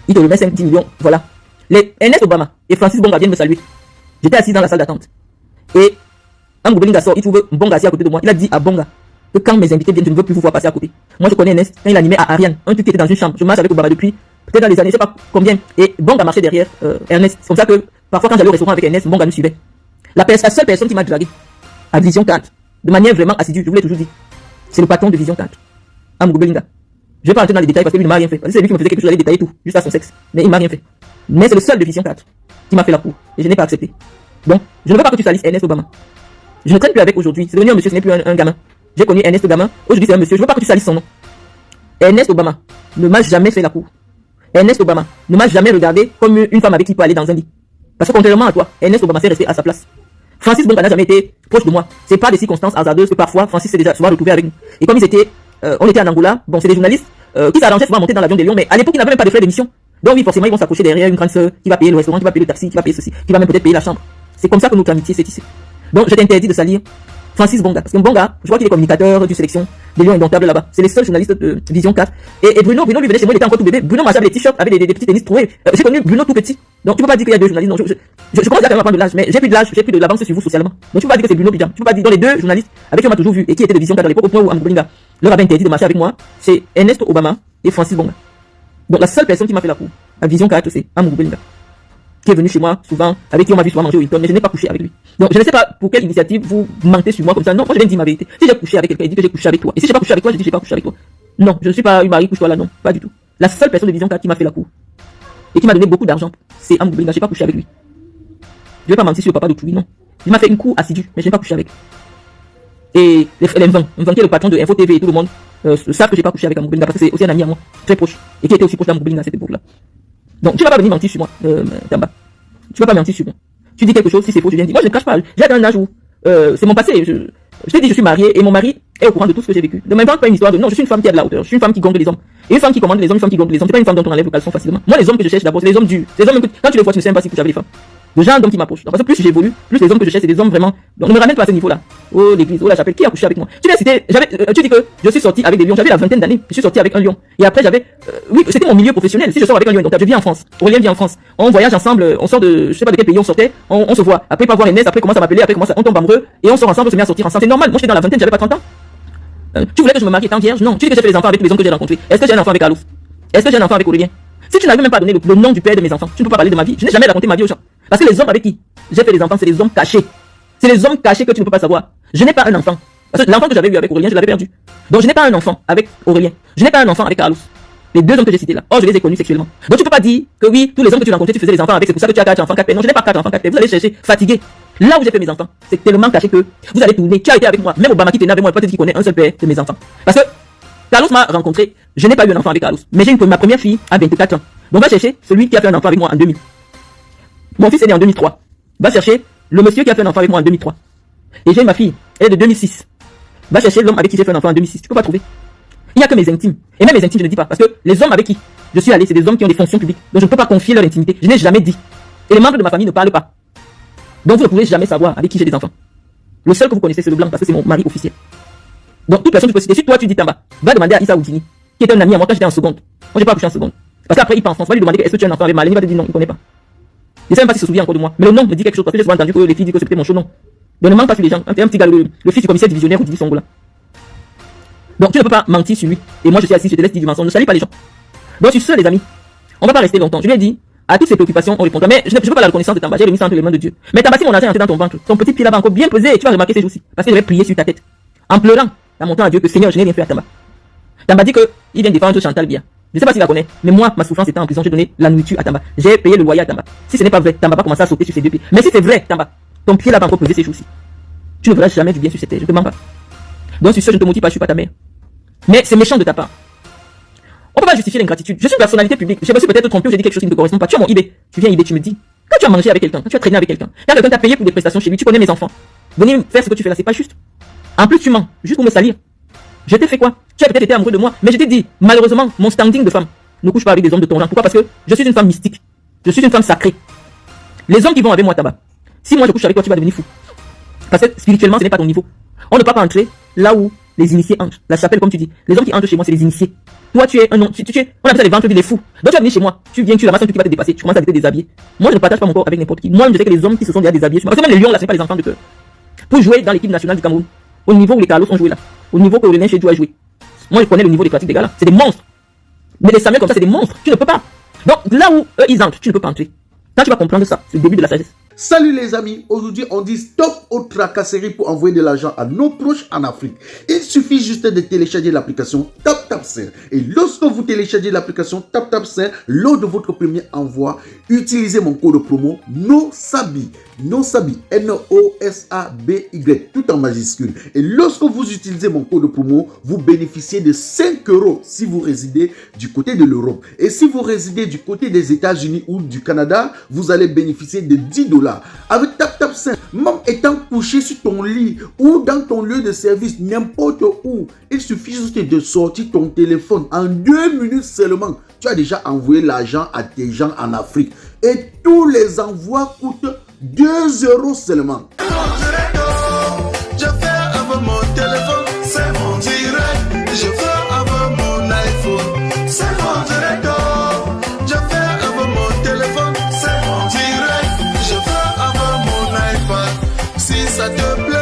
il te remet 5-10 millions, voilà. Les Ernest Obama et Francis Bonga viennent me saluer. J'étais assis dans la salle d'attente. Et Amourou Belinga sort, il trouve Bonga assis à côté de moi. Il a dit à Bonga que quand mes invités viennent, je ne veux plus vous voir passer à côté. Moi, je connais Ernest, quand il animait à Ariane, un truc qui était dans une chambre. Je marche avec Obama depuis peut-être dans les années, je sais pas combien. Et Bonga marchait derrière Ernest. C'est comme ça que parfois, quand j'allais au restaurant avec Ernest, Bonga nous suivait. La seule personne qui m'a dragué à Vision 4, de manière vraiment assidue, je vous l'ai toujours dit, c'est le patron de Vision 4, Amourou Belinga. Je vais pas rentrer dans les détails parce que lui ne m'a rien fait. C'est lui qui me faisait quelque chose, j'allais détailler tout, juste à son sexe. Mais il m'a rien fait. Mais c'est le seul de Vision 4 qui m'a fait la cour. Et je n'ai pas accepté. Donc, je ne veux pas que tu salisses Ernest Obama. Je ne traîne plus avec aujourd'hui. C'est devenu un monsieur, ce n'est plus un gamin. J'ai connu Ernest Obama. Aujourd'hui, c'est un monsieur. Je ne veux pas que tu salisses son nom. Ernest Obama ne m'a jamais fait la cour. Ernest Obama ne m'a jamais regardé comme une femme avec qui il peut aller dans un lit. Parce que contrairement à toi, Ernest Obama s'est resté à sa place. Francis Bonga n'a jamais été proche de moi. C'est pas des circonstances hasardeuses que parfois Francis s'est déjà souvent retrouvé avec nous. Et comme ils étaient, on était en Angola, bon, c'est des journalistes qui s'arrangeaient souvent à monter dans l'avion des Lions, mais à l'époque, ils n'avaient même pas de frais d'émission. Donc oui, forcément, ils vont s'accrocher derrière une grande sœur qui va payer le restaurant, qui va payer le taxi, qui va payer ceci, qui va même peut-être payer la chambre. C'est comme ça que notre amitié s'est tissée. Donc je t'interdis de salir Francis Bonga. Parce que Bonga, je vois qu'il est communicateur du sélection des Lions Indomptables là-bas. C'est les seuls journalistes de Vision 4. Et Bruno lui venait chez moi, il était encore tout bébé. Bruno marchait avec des t-shirts, avec des petits tennis troués. J'ai connu Bruno tout petit. Donc tu peux pas dire qu'il y a deux journalistes. Non, je commence à prendre de l'âge, mais j'ai plus de l'âge, j'ai plus de l'avance sur vous socialement. Donc tu peux pas dire que c'est Bruno Bidjam. Tu peux pas dire dans les deux journalistes avec qui on m'a toujours vu et qui étaient de Vision 4 à l'époque au point où Amourou Belinga leur avait interdit de marcher avec moi, c'est Ernest Obama et Francis Bonga. Donc la seule personne qui m'a fait la cour à Vision 4, c'est Amourou Belinga, qui est venu chez moi souvent, avec qui on m'a vu souvent manger au Hilton, mais je n'ai pas couché avec lui. Donc je ne sais pas pour quelle initiative vous mentez sur moi comme ça. Non, moi je viens de dire ma vérité. Si j'ai couché avec quelqu'un, il dit que j'ai couché avec toi. Et si j'ai pas couché avec toi, je dis que j'ai pas couché avec toi. Non, je ne suis pas une Marie, couche-toi là, non, pas du tout. La seule personne de Vision 4 qui m'a fait la cour et qui m'a donné beaucoup d'argent, c'est Amourou Belinga. J'ai pas couché avec lui. Je vais pas mentir sur le papa d'autrui, non. Il m'a fait une cour assidue, mais je n'ai pas couché avec. Et les Mvan qui est le patron de Info TV et tout le monde savent que j'ai pas couché avec Amourou Belinga parce que c'est aussi un ami à moi, très proche, et qui était aussi proche d'Amourou Belinga à cette époque-là. Donc tu vas pas venir mentir sur moi, Tamba. Tu vas pas mentir sur moi. Tu dis quelque chose, si c'est faux, tu viens dire. Moi je ne cache pas, j'ai un âge où c'est mon passé. Je t'ai dit, je suis mariée et mon mari est au courant de tout ce que j'ai vécu. Ne m'invente pas une histoire de non, je suis une femme qui a de la hauteur, je suis une femme qui gonfle les hommes. Et une femme qui commande les hommes, une femme qui gonfle les hommes, c'est pas une femme dont on enlève le caleçon facilement. Moi les hommes que je cherche d'abord, c'est les hommes durs. Les hommes que quand tu les vois, tu ne sais même pas si tu avais les femmes. Le genre d'homme qui m'approche. Donc, parce que plus j'évolue, plus les hommes que je cherche, c'est des hommes vraiment. Donc, ne me ramène pas à ce niveau-là. Oh, l'église, oh, la chapelle, qui a couché avec moi? Tu viens citer, tu dis que je suis sorti avec des lions, j'avais la vingtaine d'années, je suis sorti avec un lion. Et après, oui, c'était mon milieu professionnel. Si je sors avec un lion, donc je vis en France. Aurélien vit en France. On voyage ensemble, on sort de, je sais pas de quel pays on sortait, on se voit. Après, pas voir Ernest, après, commence à m'appeler, après, on tombe amoureux, et on sort ensemble, on se met à sortir ensemble. C'est normal. Moi, j'étais dans la vingtaine, j'avais pas 30 ans. Tu voulais que je me marie étant vierge? Non. Tu dis que j'ai fait des enfants avec tous les hommes que j'ai rencontrés. Est-ce que j'ai un enfant avec Alouf? Est-ce que j'ai un enfant avec Aurélien? Si tu n'arrives même pas à donner le nom du père de mes enfants, tu ne peux pas parler de ma vie. Je n'ai jamais raconté ma vie aux gens. Parce que les hommes avec qui j'ai fait des enfants, c'est des hommes cachés. C'est les hommes cachés que tu ne peux pas savoir. Je n'ai pas un enfant. Parce que l'enfant que j'avais eu avec Aurélien, je l'avais perdu. Donc je n'ai pas un enfant avec Aurélien. Je n'ai pas un enfant avec Carlos. Les deux hommes que j'ai cités là. Oh, je les ai connus sexuellement. Donc tu peux pas dire que oui, tous les hommes que tu rencontrais, tu faisais des enfants avec. C'est pour ça que tu as 4 enfants, 4 pères. Non, je n'ai pas 4 enfants, 4 pères. Vous allez chercher, fatigué. Là où j'ai fait mes enfants, c'est tellement caché que vous allez tourner. Tu as été avec moi. Même Obama qui était avec moi, peut-être qu'il connaît un seul père de mes enfants. Parce que Carlos m'a rencontré. Je n'ai pas eu un enfant avec Carlos. Mais j'ai ma première fille à 24 ans. Donc va chercher celui qui a fait un enfant avec moi en 2000. Mon fils est né en 2003. Va chercher le monsieur qui a fait un enfant avec moi en 2003. Et j'ai ma fille, elle est de 2006. Va chercher l'homme avec qui j'ai fait un enfant en 2006. Tu peux pas trouver. Il n'y a que mes intimes. Et même mes intimes, je ne dis pas. Parce que les hommes avec qui je suis allé, c'est des hommes qui ont des fonctions publiques. Donc je ne peux pas confier leur intimité. Je n'ai jamais dit. Et les membres de ma famille ne parlent pas. Donc vous ne pouvez jamais savoir avec qui j'ai des enfants. Le seul que vous connaissez, c'est le blanc, parce que c'est mon mari officiel. Donc toute personne que tu peux citer, si toi tu dis Tamba, va demander à Issa Oudini, qui est un ami à moi quand j'étais en seconde. Moi j'ai pas accouché en seconde. Parce qu'après il part en France, va lui demander est-ce que tu as un enfant avec Malène, il va te dire non, il ne connaît pas. Je ne sais même pas s'il se souvient encore de moi. Mais le nom me dit quelque chose, parce que j'ai souvent entendu que les filles disent que c'était mon chaud nom. Donc ne manque pas sur les gens. Un petit gars, le fils du commissaire divisionnaire ou Divi Songola. Donc tu ne peux pas mentir sur lui. Et moi je suis assis, je te laisse dire du mensonge. Ne salis pas les gens. Donc sur ce les amis, on va pas rester longtemps. Je lui ai dit, à toutes ces préoccupations, on répondra. Mais je ne veux pas la reconnaissance de Tamba, j'ai remis ça entre les mains de Dieu. Mais Tamba, si mon argent est entré dans ton ventre, ton petit pied là va encore bien peser, et tu vas remarquer ces jours-ci. Parce que je vais prier sur ta tête. En pleurant, en montant à Dieu que Seigneur, je n'ai rien fait à Tamba. Tamba dit qu'il vient défendre Chantal Bia. Je ne sais pas s'il la connaît, mais moi, ma souffrance était en prison, j'ai donné la nourriture à Tamba. J'ai payé le loyer à Tamba. Si ce n'est pas vrai, Tamba va commencer à sauter sur ses deux pieds. Mais si c'est vrai, Tamba, ton pied là va encore peser ces jours-ci. Tu ne verras jamais du bien sur cette terre, je te mens pas. Donc sur ce, je ne te motive pas, je suis pas ta mère. Mais c'est méchant de ta part. On peut pas justifier l'ingratitude. Je suis une personnalité publique. Je me suis peut-être trompé ou j'ai dit quelque chose qui ne te correspond pas. Tu as mon eBay. Tu viens eBay, tu me dis. Quand tu as mangé avec quelqu'un, quand tu as traîné avec quelqu'un, quand quelqu'un t'a payé pour des prestations chez lui, tu connais mes enfants. Venir faire ce que tu fais là, c'est pas juste. En plus, tu mens, juste pour me salir. Je t'ai fait quoi? Tu as peut-être été amoureux de moi, mais je t'ai dit, malheureusement, mon standing de femme ne couche pas avec des hommes de ton genre. Pourquoi? Parce que je suis une femme mystique. Je suis une femme sacrée. Les hommes qui vont avec moi, Tamba, si moi je couche avec toi, tu vas devenir fou. Parce que spirituellement, ce n'est pas ton niveau. On ne peut pas entrer là où les initiés entrent. La chapelle, comme tu dis. Les hommes qui entrent chez moi, c'est les initiés. Toi, tu es un homme. On appelle ça les ventres des fous. Donc tu vas venir chez moi. Tu viens, tu ramasses un truc qui va te dépasser. Tu commences à te déshabiller. Moi, je ne partage pas mon corps avec n'importe qui. Moi, je sais que les hommes qui se sont déjà déshabillés. Parce que même les lions, là, ce n'est pas les enfants de cœur. Pour jouer dans l'équipe nationale du Cameroun, au niveau où les Carlos ont joué là, au niveau que Aurélien Chedjou a joué. Moi, je connais le niveau des pratiques des gars là. C'est des monstres. Mais les Samuel comme ça, c'est des monstres. Tu ne peux pas. Donc là où eux, ils entrent, tu ne peux pas entrer. Quand tu vas comprendre ça, c'est le début de la sagesse. Salut les amis, aujourd'hui on dit stop aux tracasseries pour envoyer de l'argent à nos proches en Afrique. Il suffit juste de télécharger l'application TapTapSend. Et lorsque vous téléchargez l'application TapTapSend, lors de votre premier envoi, utilisez mon code promo NOSABI. NOSABI, N-O-S-A-B-Y, tout en majuscule. Et lorsque vous utilisez mon code promo, vous bénéficiez de 5 € si vous résidez du côté de l'Europe. Et si vous résidez du côté des États-Unis ou du Canada, vous allez bénéficier de 10 $. Avec TapTapSend, même étant couché sur ton lit ou dans ton lieu de service, n'importe où, il suffit juste de sortir ton téléphone. En 2 minutes seulement, tu as déjà envoyé l'argent à tes gens en Afrique. Et tous les envois coûtent 2 € seulement. Je fais avec mon téléphone, c'est mon direct. Je fais avec mon iPhone, c'est mon direct. Je fais avec mon téléphone, c'est mon direct. Je fais avec mon iPad, si ça te plaît.